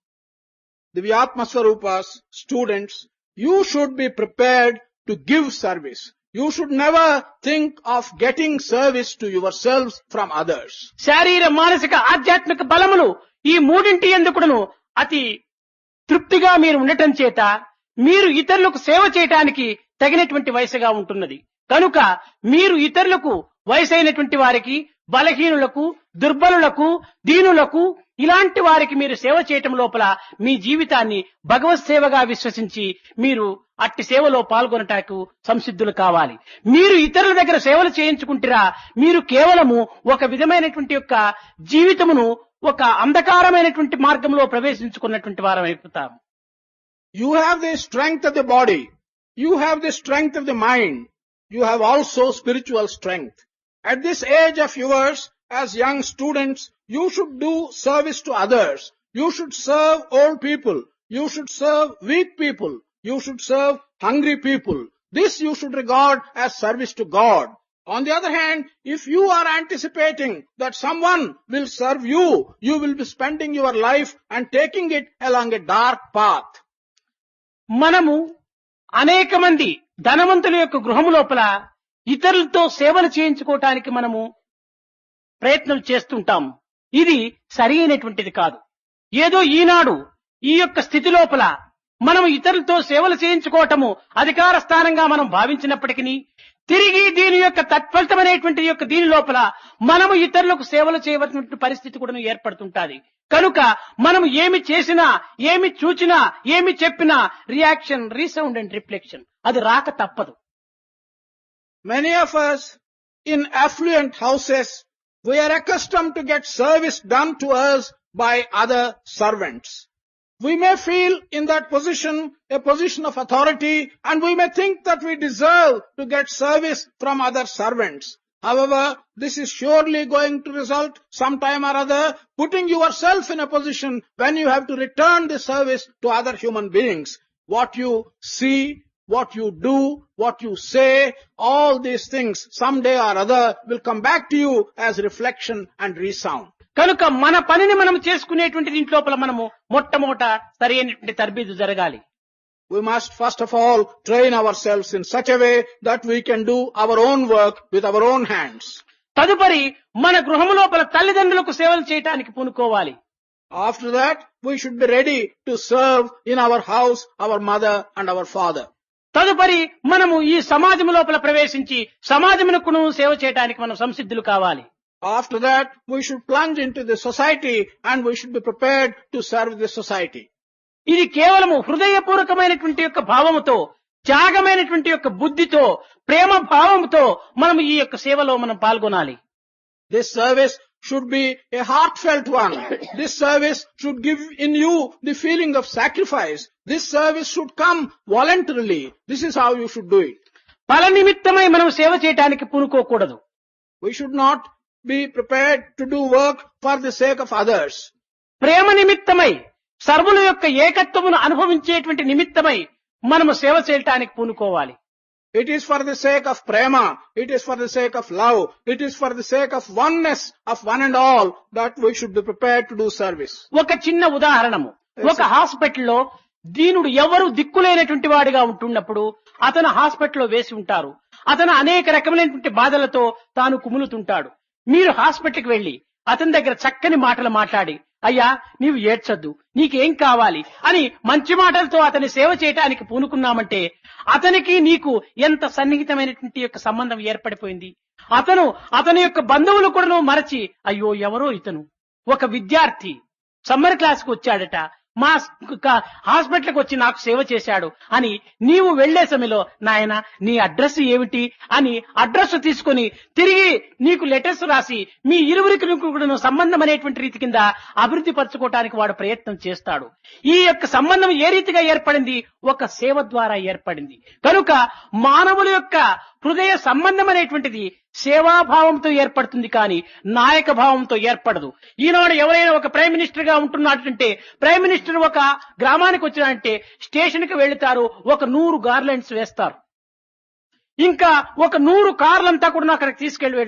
Divyatma Swarupas, students, you should be prepared to give service. You should never think of getting service to yourselves from others. శారీర మానసిక ఆధ్యాత్మిక బలములు ఈ మూడింటి ఎందుకును అతి తృప్తిగా మీరు ఉండటం చేత మీరు ఇతరులకు సేవ చేయటానికి తగినటువంటి వయసుగా ఉంటున్నది. కనుక మీరు ఇతరులకు వయసైనటువంటి వారికి, బలహీనులకు, దుర్బలులకు, దీనులకు, ఇలాంటి వారికి మీరు సేవ చేయటం లోపల మీ జీవితాన్ని భగవత్ సేవగా విశ్వసించి మీరు అట్టి సేవలో పాల్గొనటానికి సంసిద్ధులు కావాలి. మీరు ఇతరుల దగ్గర సేవలు చేయించుకుంటారా, మీరు కేవలము ఒక విధమైనటువంటి యొక్క జీవితమును ఒక అంధకారమైనటువంటి మార్గంలో ప్రవేశించుకున్నటువంటి వారం అయిపోతాము. You have the strength of the body, you have the strength of the mind. You have also spiritual strength. At this age of yours, as young students, you should do service to others. You should serve old people. You should serve weak people. You should serve hungry people. This you should regard as service to God. On the other hand, if you are anticipating that someone will serve you, you will be spending your life and taking it along a dark path. మనము అనేక మంది ధనవంతుల యొక్క గృహము లోపల ఇతరులతో సేవలు చేయించుకోవటానికి మనము ప్రయత్నం చేస్తుంటాం. ఇది సరి అయినటువంటిది కాదు. ఏదో ఈనాడు ఈ యొక్క స్థితి లోపల మనం ఇతరులతో సేవలు చేయించుకోవటము అధికార స్థానంగా మనం భావించినప్పటికీ తిరిగి దీని యొక్క తత్ఫలితమైనటువంటి యొక్క దీని లోపల మనము ఇతరులకు సేవలు చేయవలసిన పరిస్థితి కూడా ఏర్పడుతుంటాది. కనుక మనం ఏమి చేసినా, ఏమి చూచినా, ఏమి చెప్పినా రియాక్షన్, రీసౌండ్ అండ్ రిఫ్లెక్షన్ అది రాక తప్పదు. Many of us in affluent houses, we are accustomed to get service done to us by other servants. We may feel in that position a position of authority, and we may think that we deserve to get service from other servants. However, this is surely going to result sometime or other putting yourself in a position when you have to return the service to other human beings. What you see, what you do, what you say, all these things someday or other will come back to you as reflection and resound. కనుక మన పనిని మనం చేసుకునేటువంటి దీంట్లోపల మనము మొట్టమొదట సరైనటువంటి తర్బీదు జరగాలి. We must first of all train ourselves in such a way that we can do our own work with our own hands. తదుపరి మన గృహము లోపల తల్లిదండ్రులకు సేవలు చేయటానికి పూనుకోవాలి. After that, we should be ready to serve in our house, our mother and our father. తదుపరి మనము ఈ సమాజం లోపల ప్రవేశించి సమాజమునకు సేవ చేయడానికి మనం సంసిద్ధులు కావాలి. After that, we should plunge into the society and we should be prepared to serve the society. ఇది కేవలము హృదయపూర్వకమైనటువంటి యొక్క భావముతో, త్యాగమైనటువంటి యొక్క బుద్ధితో, ప్రేమ భావముతో మనం ఈ యొక్క సేవలో మనం పాల్గొనాలి. This service should be a heartfelt one. This service should give in you the feeling of sacrifice. This service should come voluntarily. This is how you should do it. ఫల నిమిత్తమై మనం సేవ చేయడానికి పూనుకోకూడదు. We should not be prepared to do work for the sake of others. ప్రేమ నిమిత్తమై, సర్వుల యొక్క ఏకత్వమును అనుభవించేటువంటి నిమిత్తమై మనము సేవ చేయటానికి పూనుకోవాలి. It is for the sake of prema, it is for the sake of love, it is for the sake of oneness of one and all that we should be prepared to do service. ఒక చిన్న ఉదాహరణము, ఒక హాస్పిటల్లో దీనుడు ఎవరు దిక్కులేనటువంటి వాడిగా ఉంటున్నప్పుడు అతను హాస్పిటల్లో వేసి ఉంటారు. అతను అనేక రకమైనటువంటి బాధలతో తాను కుములుతుంటాడు. మీరు హాస్పిటల్కి వెళ్లి అతని దగ్గర చక్కని మాటలు మాట్లాడి, అయ్యా నీవు ఏడ్చొద్దు, నీకేం కావాలి అని మంచి మాటలతో అతని సేవ చేయటానికి పూనుకున్నామంటే అతనికి నీకు ఎంత సన్నిహితమైనటువంటి యొక్క సంబంధం ఏర్పడిపోయింది. అతని యొక్క బంధువులు కూడా మరచి, అయ్యో ఎవరో ఇతను ఒక విద్యార్థి సమ్మర్ క్లాస్ కు వచ్చాడట, మా హాస్పిటల్కి వచ్చి నాకు సేవ చేశాడు అని నీవు వెళ్లే సమయంలో, నాయన నీ అడ్రస్ ఏమిటి అని అడ్రస్ తీసుకుని తిరిగి నీకు లెటర్స్ రాసి మీ ఇరువురికి కూడా సంబంధం అనేటువంటి రీతి కింద అభివృద్ధి పరచుకోవటానికి వాడు ప్రయత్నం చేస్తాడు. ఈ యొక్క సంబంధం ఏ రీతిగా ఏర్పడింది? ఒక సేవ ద్వారా ఏర్పడింది. కనుక మానవుల యొక్క హృదయ సంబంధం అనేటువంటిది సేవాభావంతో ఏర్పడుతుంది, కానీ నాయక భావంతో ఏర్పడదు. ఈనాడు ఎవరైనా ఒక ప్రైమ్ మినిస్టర్ గా ఉంటున్నట్టుంటే, ప్రైమ్ మినిస్టర్ ఒక గ్రామానికి వచ్చినంటే స్టేషన్ కి వెళుతారు, ఒక 100 గార్లెండ్స్ వేస్తారు, ఇంకా ఒక 100 కార్లంతా కూడా అక్కడికి తీసుకెళ్లి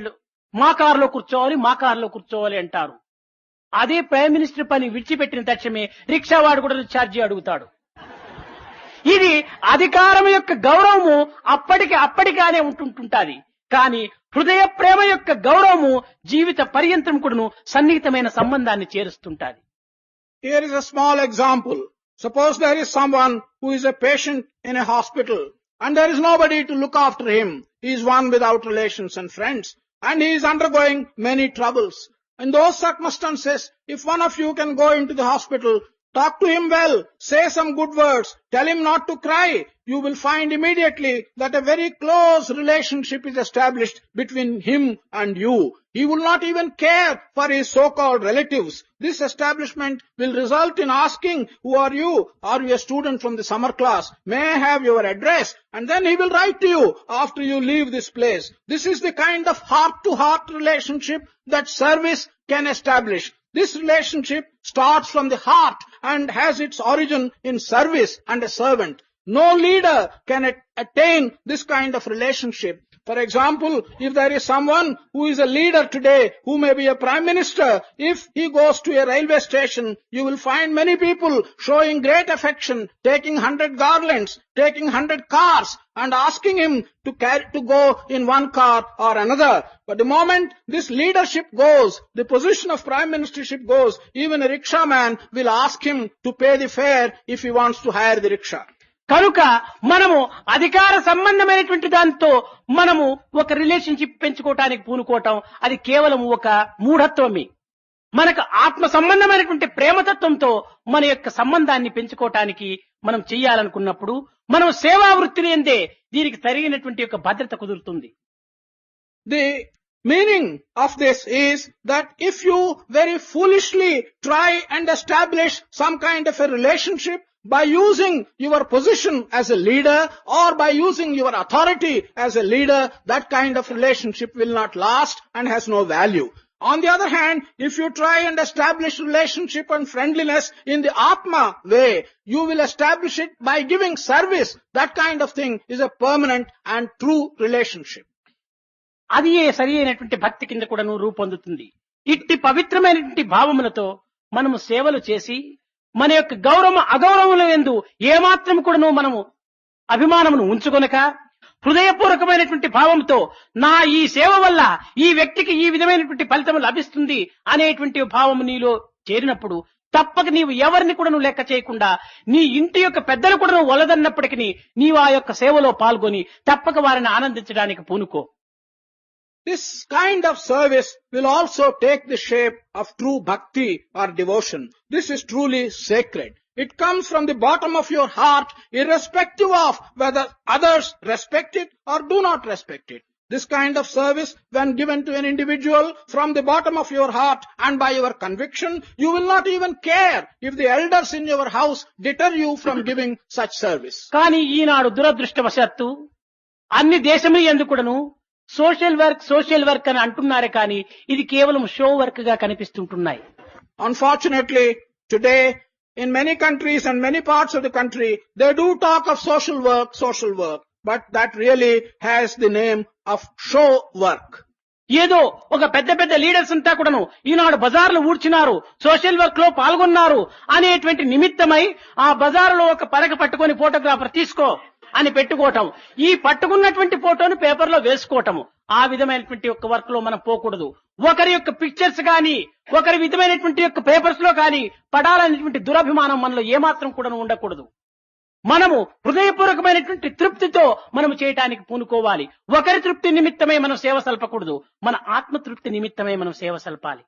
మా కారులో కూర్చోవాలి, మా కారులో కూర్చోవాలి అంటారు. అదే ప్రైమ్ మినిస్టర్ పని విడిచిపెట్టిన తక్షణమే రిక్షా వాడు కూడా ఛార్జీ అడుగుతాడు. ఇది అధికారం యొక్క గౌరవము అప్పటిగానే ఉంటుంటుంది, కానీ హృదయ ప్రేమ యొక్క గౌరవము జీవిత పర్యంతం కూడాను సన్నిహితమైన సంబంధాన్ని చేరుస్తుంటాది. Here is a small example. Suppose there is someone who is a patient in a hospital and there is nobody to look after him. He is one without relations and friends and he is undergoing many troubles. In those circumstances, if one of you can go into the hospital, talk to him well, say some good words, tell him not to cry, you will find immediately that a very close relationship is established between him and you. He will not even care for his so-called relatives. This establishment will result in asking, who are you? Are you a student from the summer class? May I have your address? And then he will write to you after you leave this place. This is the kind of heart-to-heart relationship that service can establish. This relationship starts from the heart and has its origin in service and a servant. No leader can attain this kind of relationship. For example, if there is someone who is a leader today, who may be a prime minister, if he goes to a railway station, you will find many people showing great affection, taking 100 garlands, taking 100 cars, and asking him to go in one car or another. But the moment this leadership goes, the position of prime ministership goes, even a rickshaw man will ask him to pay the fare if he wants to hire the rickshaw. కనుక మనము అధికార సంబంధమైనటువంటి దాంతో మనము ఒక relationship పెంచుకోవటానికి పూనుకోవటం అది కేవలం ఒక మూఢత్వమే. మనకు ఆత్మ సంబంధమైనటువంటి ప్రేమతత్వంతో మన యొక్క సంబంధాన్ని పెంచుకోవటానికి మనం చెయ్యాలనుకున్నప్పుడు మనం సేవా వృత్తిని ఎందే దీనికి సరైనటువంటి యొక్క భద్రత కుదురుతుంది. The meaning of this is that if you very foolishly try and establish some kind of a relationship by using your position as a leader or by using your authority as a leader, that kind of relationship will not last and has no value. On the other hand, if you try and establish relationship and friendliness in the Atma way, you will establish it by giving service. That kind of thing is a permanent and true relationship. అది సరి అయినటువంటి భక్తి కింద కూడా రూపొందుతుంది. ఇట్టి పవిత్రమైనటువంటి భావములతో మనము సేవలు చేసి మన యొక్క గౌరవ అగౌరవముల యందు ఏమాత్రం కూడాను మనము అభిమానమును ఉంచుకొనక హృదయపూర్వకమైనటువంటి భావంతో నా ఈ సేవ వల్ల ఈ వ్యక్తికి ఈ విధమైనటువంటి ఫలితం లభిస్తుంది అనేటువంటి భావము నీలో చేరినప్పుడు తప్పక నీవు ఎవరిని కూడా లెక్క చేయకుండా నీ ఇంటి యొక్క పెద్దలు కూడా వలదన్నప్పటికీ నీవు ఆ యొక్క సేవలో పాల్గొని తప్పక వారిని ఆనందించడానికి పూనుకో. This kind of service will also take the shape of true bhakti or devotion. This is truly sacred. It comes from the bottom of your heart, irrespective of whether others respect it or do not respect it. This kind of service, when given to an individual from the bottom of your heart and by your conviction, you will not even care if the elders in your house deter you from giving such service. కానీ ఈనాడు దురదృష్టవశాత్తు అన్ని దేశములు ఎందుకుడను social work అని అంటున్నారే కానీ ఇది కేవలం show work గా కనిపిస్తుంటున్నాయి. Unfortunately, today in many countries and many parts of the country, they do talk of social work, but that really has the name of show work. ఏదో ఒక పెద్ద పెద్ద లీడర్స్ అంతా కూడాను ఈనాడు బజార్లు ఊడ్చినారు, సోషల్ వర్క్ లో పాల్గొన్నారు అనేటువంటి నిమిత్తమై ఆ బజారులో ఒక పరక పట్టుకొని ఫోటోగ్రాఫర్ తీసుకో అని పెట్టుకోవటం, ఈ పట్టుకున్నటువంటి ఫోటోను పేపర్ లో వేసుకోవటము, ఆ విధమైనటువంటి యొక్క వర్క్ లో మనం పోకూడదు. ఒకరి యొక్క పిక్చర్స్ గాని ఒకరి విధమైనటువంటి యొక్క పేపర్స్ లో కానీ పడాలనేటువంటి దురభిమానం మనలో ఏమాత్రం కూడా ఉండకూడదు. మనము హృదయపూర్వకమైనటువంటి తృప్తితో మనము చేయటానికి పూనుకోవాలి. ఒకరి తృప్తి నిమిత్తమై మనం సేవ సల్పకూడదు, మన ఆత్మ తృప్తి నిమిత్తమై మనం సేవ సల్పాలి.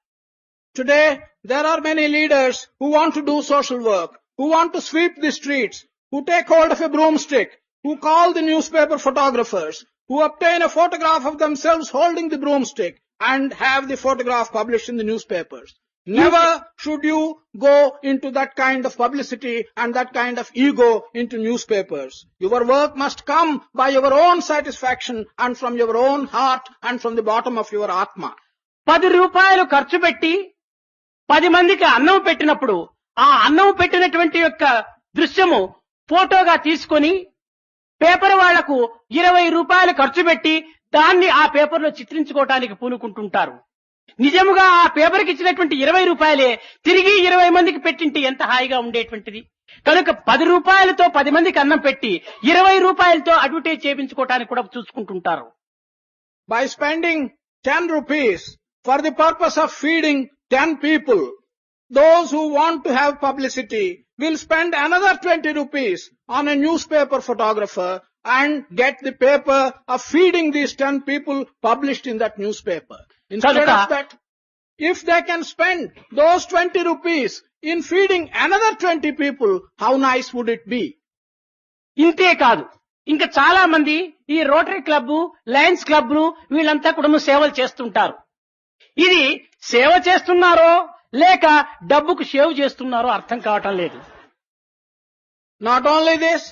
Today there are many leaders who want to do social work, who want to sweep the streets, who take hold of a broomstick, who call the newspaper photographers, who obtain a photograph of themselves holding the broomstick and have the photograph published in the newspapers. Never should you go into that kind of publicity and that kind of ego into newspapers. Your work must come by your own satisfaction and from your own heart and from the bottom of your Atma. 10 రూపాయలు ఖర్చు పెట్టి 10 మందికి అన్నం పెట్టినప్పుడు ఆ అన్నం పెట్టినటువంటి యొక్క దృశ్యము ఫోటోగా తీసుకొని పేపర్ వాళ్లకు 20 రూపాయలు ఖర్చు పెట్టి దాన్ని ఆ పేపర్ లో చిత్రించుకోవటానికి పూనుకుంటుంటారు. నిజముగా ఆ పేపర్ కి ఇచ్చినటువంటి 20 రూపాయలే తిరిగి 20 మందికి పెట్టింటే ఎంత హాయిగా ఉండేటువంటిది. కనుక 10 రూపాయలతో 10 మందికి అన్నం పెట్టి 20 రూపాయలతో అడ్వర్టైజ్ చేయించుకోవటానికి కూడా చూసుకుంటుంటారు. By spending 10 rupees for the purpose of feeding 10 people, those who want to have publicity will spend another 20 rupees on a newspaper photographer and get the paper of feeding these 10 people published in that newspaper. Instead of that, if they can spend those 20 rupees in feeding another 20 people, how nice would it be? ఇంతే కాదు, ఇంకా చాలా మంది ఈ rotary club, Lions క్లబ్లు వీళ్ళంతా కూడా సేవలు చేస్తుంటారు. ఇది సేవ చేస్తున్నారో లేక డబ్బుకు సేవ్ చేస్తున్నారో అర్థం కావటం లేదు. Not only this,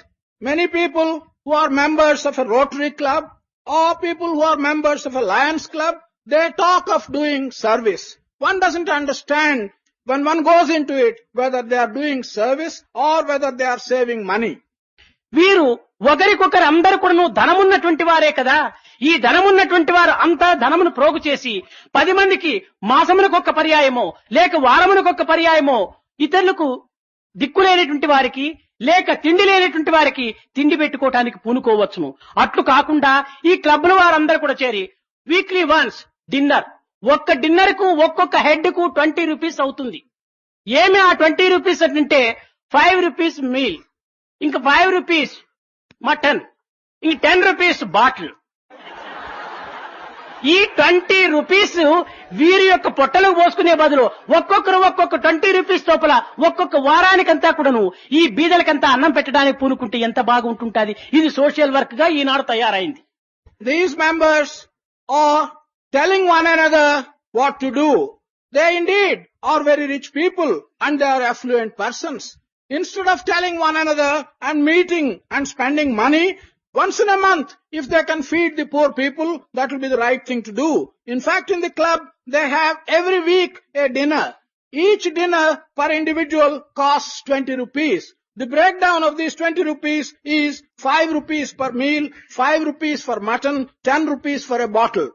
many people who are members of a Rotary Club or people who are members of a Lions Club, they talk of doing service. One doesn't understand when one goes into it whether they are doing service or whether they are saving money. వీరు ఒకరికొకరు అందరూ కూడా ధనమున్నటువంటి వారే కదా. ఈ ధనమున్నటువంటి వారు అంతా ధనమును ప్రోగు చేసి 10 మందికి మాసమునకొక్క పర్యాయమో లేక వారమునకొక్క పర్యాయమో ఇతరులకు దిక్కులేనటువంటి వారికి లేక తిండి లేనటువంటి వారికి తిండి పెట్టుకోవటానికి పూనుకోవచ్చును. అట్లు కాకుండా ఈ క్లబ్ల వారందరూ కూడా చేరి వీక్లీ వన్స్ డిన్నర్, ఒక్క డిన్నర్ కు ఒక్కొక్క హెడ్ కు 20 రూపీస్ అవుతుంది. ఏమి ఆ 20 రూపీస్ అంటే 5 రూపీస్ మీల్, ఇంకా 5 రూపీస్ మటన్, ఇంక 10 రూపీస్ బాటిల్. ఈ 20 రూపీస్ వీరి యొక్క పొట్టలకు పోసుకునే బదులు ఒక్కొక్కరు ఒక్కొక్క 20 రూపీస్ లోపల ఒక్కొక్క వారానికంతా కూడాను ఈ బీదలకంతా అన్నం పెట్టడానికి పూనుకుంటే ఎంత బాగుంటుంటది. ఇది సోషల్ వర్క్ గా ఈనాడు తయారైంది. These members are telling one another what to do. They indeed are very rich people and they are affluent persons. Instead of telling one another and meeting and spending money, once in a month, if they can feed the poor people, that will be the right thing to do. In fact, in the club, they have every week a dinner. Each dinner per individual costs 20 rupees. The breakdown of these 20 rupees is 5 rupees per meal, 5 rupees for mutton, 10 rupees for a bottle.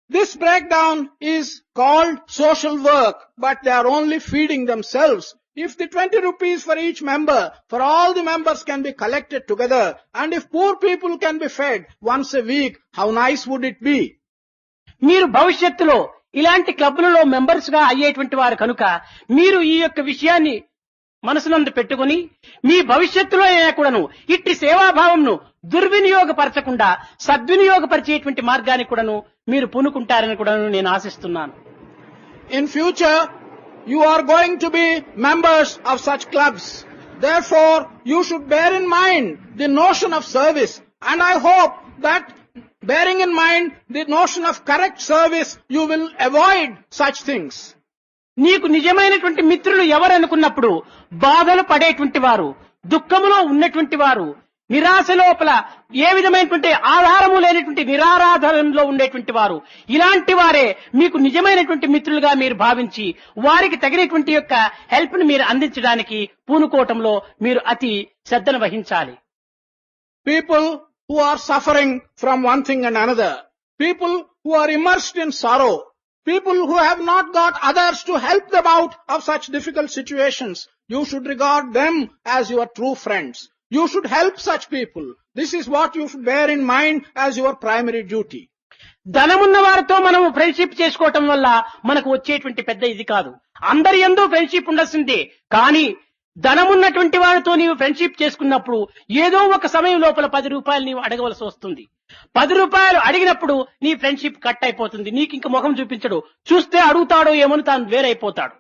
This breakdown is called social work, but they are only feeding themselves. If the 20 rupees for each member, for all the members can be collected together, and if poor people can be fed once a week, how nice would it be? మీరు భవిష్యత్తులో ఇలాంటి క్లబ్లలో members గా అయ్యేటువంటి వారు కనుక మీరు ఈ యొక్క విషయాన్ని మనసునందు పెట్టుకుని మీ భవిష్యత్తులో కూడాను ఇట్టి సేవాభావంను దుర్వినియోగపరచకుండా సద్వినియోగపరిచేటువంటి మార్గాన్ని కూడాను మీరు పూనుకుంటారని కూడాను నేను ఆశిస్తున్నాను. In future, you are going to be members of such clubs. Therefore, you should bear in mind the notion of service. And I hope that bearing in mind the notion of correct service, you will avoid such things. నీకు నిజమైనటువంటి మిత్రులు ఎవరనుకున్నప్పుడు బాధలు పడేటువంటి వారు, దుఃఖములో ఉన్నటువంటి వారు, నిరాశ లోపల ఏ విధమైనటువంటి ఆధారము లేనటువంటి నిరారాధనలో ఉండేటువంటి వారు, ఇలాంటి వారే మీకు నిజమైనటువంటి మిత్రులుగా మీరు భావించి వారికి తగినటువంటి యొక్క హెల్ప్ ని మీరు అందించడానికి పూనుకోవటంలో మీరు అతి శ్రద్ధను వహించాలి. People who are suffering from one thing and another, people who are immersed in sorrow, people who have not got others to help them out of such difficult situations, you should regard them as your true friends. You should help such people. This is what you should bear in mind as your primary duty. ధనమున్న వారితో మనము friendship చేసుకోవటం వల్ల మనకు వచ్చేటువంటి పెద్ద ఇది కాదు. అందరి యందు ఫ్రెండ్షిప్ ఉండాల్సిందే. కానీ ధనమున్నటువంటి వారితో నీవు ఫ్రెండ్షిప్ చేసుకున్నప్పుడు ఏదో ఒక సమయం లోపల 10 రూపాయలు నీవు అడగవలసి వస్తుంది. 10 రూపాయలు అడిగినప్పుడు నీ ఫ్రెండ్షిప్ కట్ అయిపోతుంది. నీకు ఇంక ముఖం చూపించడు. చూస్తే అడుగుతాడో ఏమని తాను వేరైపోతాడు.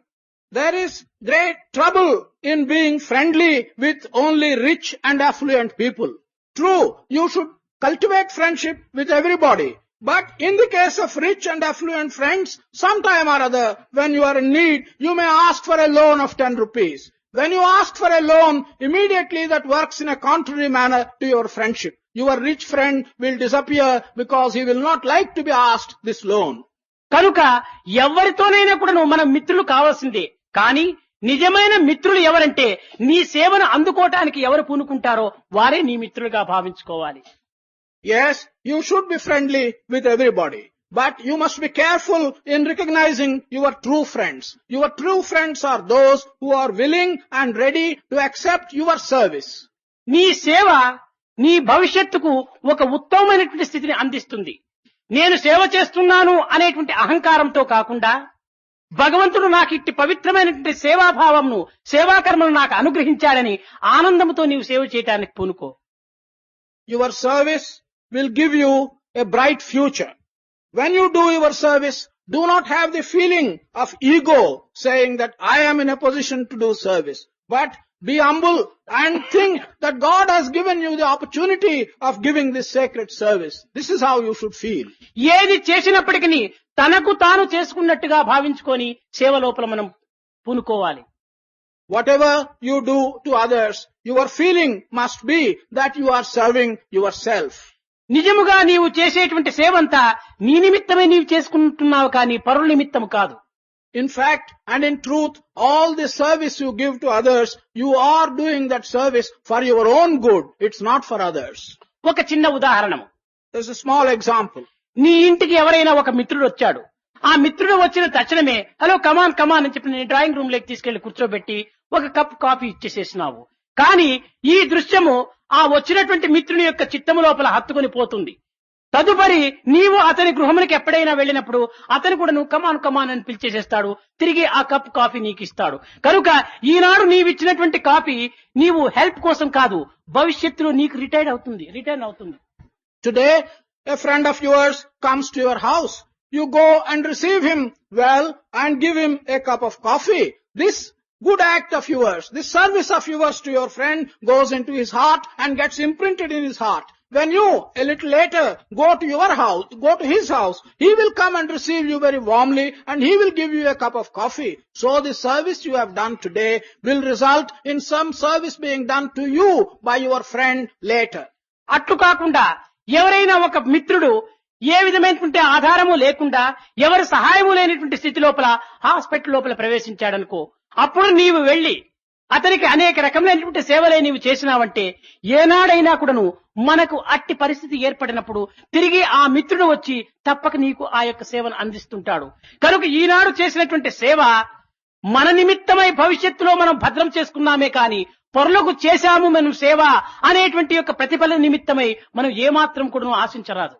There is great trouble in being friendly with only rich and affluent people. True, you should cultivate friendship with everybody. But in the case of rich and affluent friends, sometime or other, when you are in need, you may ask for a loan of 10 rupees. When you ask for a loan, immediately that works in a contrary manner to your friendship. Your rich friend will disappear because he will not like to be asked this loan. కనుక ఎవరితోనైనా కూడా మనం మిత్రులు కావాల్సిందే. కానీ నిజమైన మిత్రులు ఎవరంటే నీ సేవను అందుకోవటానికి ఎవరు పూనుకుంటారో వారే నీ మిత్రులుగా భావించుకోవాలి. Yes, you should be friendly with everybody. But you must be careful in recognizing your true friends. Your true friends are those who are willing and ready to accept your service. నీ సేవ నీ భవిష్యత్తుకు ఒక ఉత్తమమైనటువంటి స్థితిని అందిస్తుంది. నేను సేవ చేస్తున్నాను అనేటువంటి అహంకారంతో కాకుండా భగవంతుడు నాకు ఇట్టి పవిత్రమైనటువంటి సేవాభావంను సేవాకర్మను నాకు అనుగ్రహించాడని ఆనందంతో నీవు సేవ చేయడానికి పూనుకో. Your service will give you a bright future. When you do your service, do not have the feeling of ego saying that I am in a position to do service. But Be humble and think that God has given you the opportunity of giving this sacred service. This is how you should feel. ఏది చేసినప్పటికీ తనకు తాను చేసుకున్నట్టుగా భావించుకొని సేవ లోపల మనం పూనుకోవాలి. Whatever you do to others, your feeling must be that you are serving yourself. నిజముగా నీవు చేసేటువంటి సేవంతా నీ నిమిత్తమే నీవు చేసుకుంటున్నావు కానీ పరుల నిమిత్తము కాదు. In fact and in truth, all the service you give to others, you are doing that service for your own good. It's not for others. ఒక చిన్న ఉదాహరణము. There's a small example. నీ ఇంటికి ఎవరైనా ఒక మిత్రుడు వచ్చాడు. ఆ మిత్రుడు వచ్చిన తక్షణమే హలో కమాన్ కమాన్ అని చెప్పి నేను డ్రాయింగ్ రూమ్ లోకి తీసుకెళ్లి కూర్చోబెట్టి ఒక కప్ కాఫీ ఇచ్చేసేసినావు. కానీ ఈ దృశ్యము ఆ వచ్చినటువంటి మిత్రుని యొక్క చిత్తము లోపల హత్తుకొని పోతుంది. తదుపరి నీవు అతని గృహమునికి ఎప్పుడైనా వెళ్ళినప్పుడు అతను కూడా నువ్వు కమాన్ కమాన్ అని పిలిచేసేస్తాడు. తిరిగి ఆ కప్ కాఫీ నీకు ఇస్తాడు. కనుక ఈనాడు నీవిచ్చినటువంటి కాఫీ నీవు హెల్ప్ కోసం కాదు, భవిష్యత్తులో నీకు రిటర్న్ అవుతుంది. Today, a friend of yours comes to your house. You go and receive him well and give him a cup of coffee. This good act of yours, this service of yours to your friend goes into his heart and gets imprinted in his heart. When you, a little later, go to his house, he will come and receive you very warmly and he will give you a cup of coffee. So the service you have done today will result in some service being done to you by your friend later. అట్లు కాకుండా ఎవరైనా ఒక మిత్రుడు ఏ విధమైనటువంటి ఆధారము లేకుండా ఎవరి సహాయము లేనటువంటి స్థితి లోపల హాస్పిటల్ లోపల ప్రవేశించాడనుకో, అప్పుడు నీవు వెళ్లి అతనికి అనేక రకమైనటువంటి సేవలే నీవు చేసినావంటే ఏనాడైనా కూడాను మనకు అట్టి పరిస్థితి ఏర్పడినప్పుడు తిరిగి ఆ మిత్రుడు వచ్చి తప్పక నీకు ఆ యొక్క సేవను అందిస్తుంటాడు. కనుక ఈనాడు చేసినటువంటి సేవ మన నిమిత్తమై భవిష్యత్తులో మనం భద్రం చేసుకున్నామే కాని పరులకు చేశాము మనం సేవ అనేటువంటి యొక్క ప్రతిఫల నిమిత్తమై మనం ఏమాత్రం కూడాను ఆశించరాదు.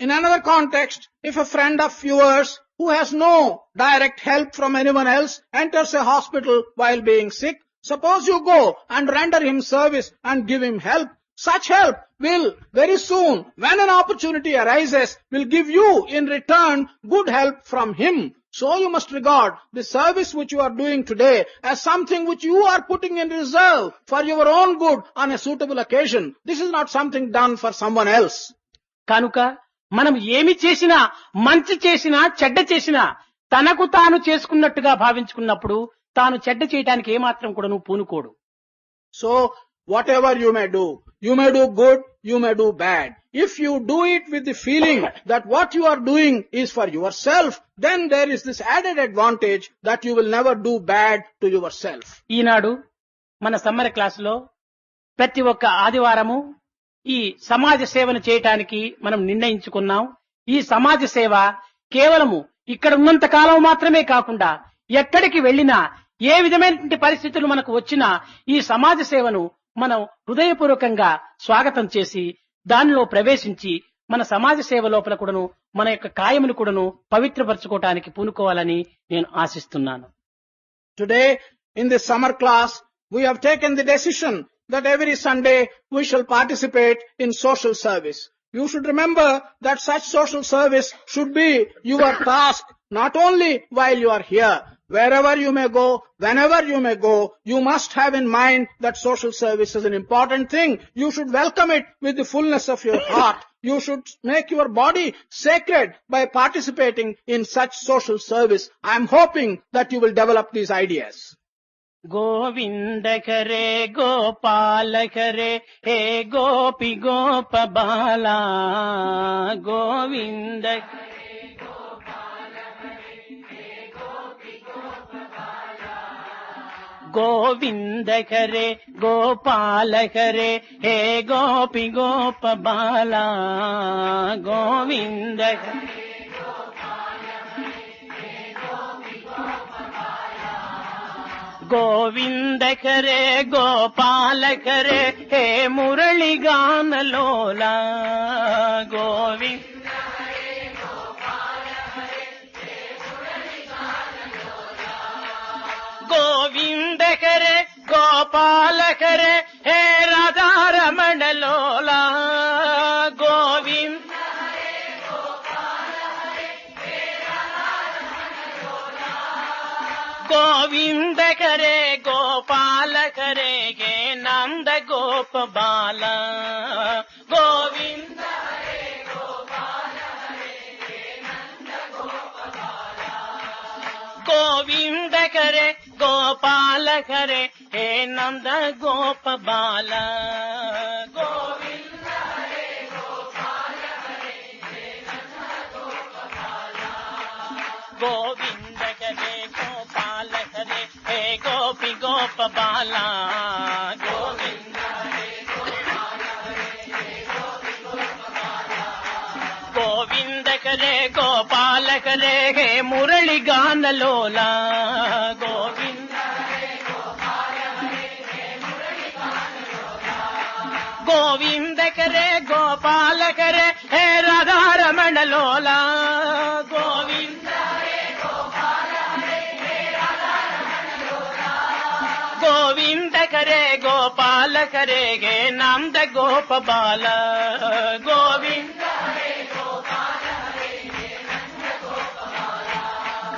In another context, if a friend of yours who has no direct help from anyone else enters a hospital while being sick, suppose you go and render him service and give him help. Such help will very soon, when an opportunity arises, will give you in return good help from him. So you must regard the service which you are doing today as something which you are putting in reserve for your own good on a suitable occasion. This is not something done for someone else. కనుక మనం ఏమి చేసినా, మంచి చేసినా చెడ్డ చేసినా తనకు తాను చేసుకున్నట్టుగా భావించుకున్నప్పుడు తాను చెడ్డ చేయడానికి ఏమాత్రం కూడా నువ్వు పూనుకోడు. So whatever you may do good, you may do bad. If you do it with the feeling that what you are doing is for yourself, then there is this added advantage that you will never do bad to yourself. ఈనాడు మన summer క్లాసులో ప్రతి ఒక్క ఆదివారము ఈ సమాజ సేవను చేయటానికి మనం నిర్ణయించుకున్నాం. ఈ సమాజ సేవ కేవలము ఇక్కడ ఉన్నంత కాలం మాత్రమే కాకుండా ఎక్కడికి వెళ్ళినా ఏ విధమైనటువంటి పరిస్థితులు మనకు వచ్చినా ఈ సమాజ సేవను మనం హృదయపూర్వకంగా స్వాగతం చేసి దానిలో ప్రవేశించి మన సమాజ సేవ లోపల కూడాను మన యొక్క కాయమును కూడాను పవిత్రపరచుకోవటానికి పూనుకోవాలని నేను ఆశిస్తున్నాను. Today in this summer class we have taken the decision that every Sunday we shall participate in social service. You should remember that such social service should be your task not only while you are here. Wherever you may go, whenever you may go, you must have in mind that social service is an important thing. You should welcome it with the fullness of your heart. You should make your body sacred by participating in such social service. I am hoping that you will develop these ideas. Govind करे गोपाल करे हे गोपी गोप बाला गोविंद गोविंद करे गोपाल करे हे गोपी गोप बाला गोविंद गोविंद करे गोपाल करे हे मुरली गान लोला गोविंद गोविंद करे गोपाल करे हे राधा रमण लोला गोविंद गोविंद करे गो गोपाल करे गे नंद गोप बाला गोविंद गोविंद करे गोपाल करे हे नंद गोप बाला गोविंद करे गोपाल करे हे नंद गोप बाला गोविंद करे गोपाल करे हे गोपी गोप बाला गोविंद करे गोपाल करे हे गोपी गोप बाला गोविंद करे गोपाल करे हे मुरली गान लोला गोविंद करे गोपाल करे हे मुरली गान लोला गोविंद करे गोपाल करे हे राधा रमण लोला गोविंद करे गोपाल करे हे राधा रमण लोला गोविंद करे गोपाल करे हे नंद गोप बाला गोविंद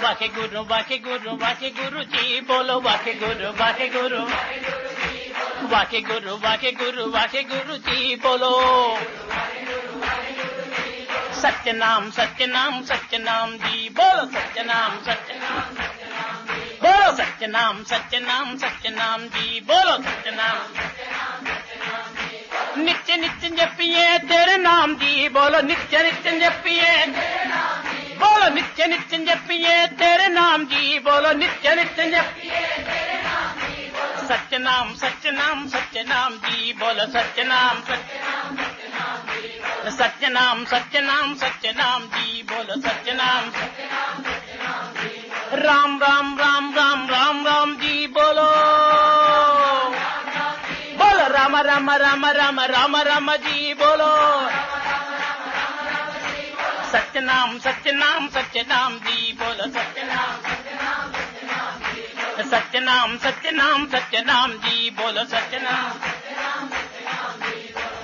वाके गुरु वाके गुरु वाके गुरु जी बोलो वाके गुरु वाके गुरु वाके गुरु वाके गुरु वाके गुरु जी बोलो सत्यनाम सत्यनाम सत्यनाम जी बोलो सत्यनाम सत्यनाम बोलो सत्यनाम सत्यनाम सत्यनाम जी बोलो सत्यनाम नित्य नित्य जपिए तेरे नाम जी बोलो नित्य नित्य जपिए बोलो नित्य नित्य जपिए तेरे नाम जी बोलो नित्य नित्य जपिए तेरे नाम जी बोलो सत्यनाम सत्यनाम सत्यनाम जी बोलो सत्यनाम सत्यनाम सत्यनाम सत्यनाम सत्यनाम जी बोलो सत्यनाम राम राम राम राम राम राम जी बोलो बोलो राम राम राम राम राम राम जी बोलो सत्यनाम सत्यनाम सत्यनाम जी बोलो सत्यनाम सत्यनाम सत्यनाम सत्यनाम जी बोलो सत्यनाम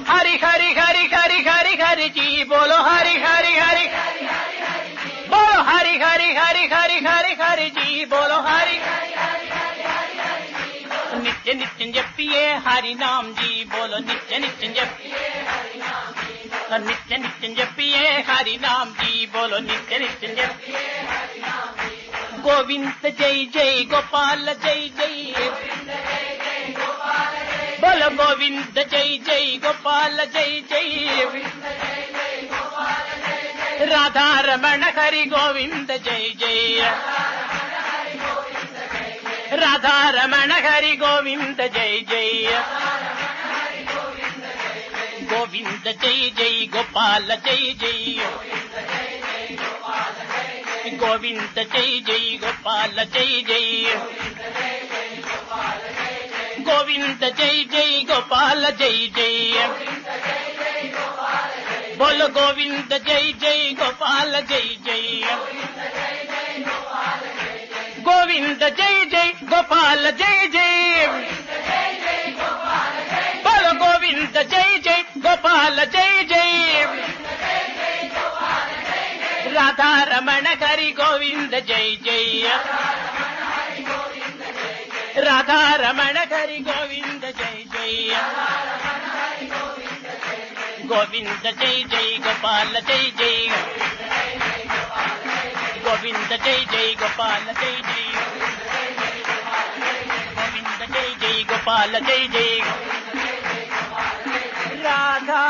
हरि हरि हरि हरि हरि हरि जी बोलो हरि हरि हरि बोलो हरि हरि हरि हरि हरि हरि जी बोलो हरि नित्य नित्य जपिए हरि नाम जी बोलो नित्य नित्य जपिए नित्य नित्य जपिए हरि नाम जी बोलो नित्य नित्य जपिए गोविंद जय जय गोपाल जय जय बोलो गोविंद जय जय गोपाल जय जय राधा रमण हरि गोविंद जय जय राधा रमण हरि गोविंद जय जय गोविंद जय जय गोपाल जय जय गोविंद जय जय गोपाल जय जय गोविंद जय जय गोपाल जय जय बोलो गोविंद जय जय गोपाल जय जय गोविंद जय जय गोपाल जय जय बोलो गोविंद जय जय गोपाल जय जय राधा रमण हरि गोविंद जय जय राधा रमण हरि गोविंद जय जय गोविंद जय जय गोपाल जय जय गोविंद जय जय गोपाल जय जय गोविंद जय जय गोपाल जय जय राधा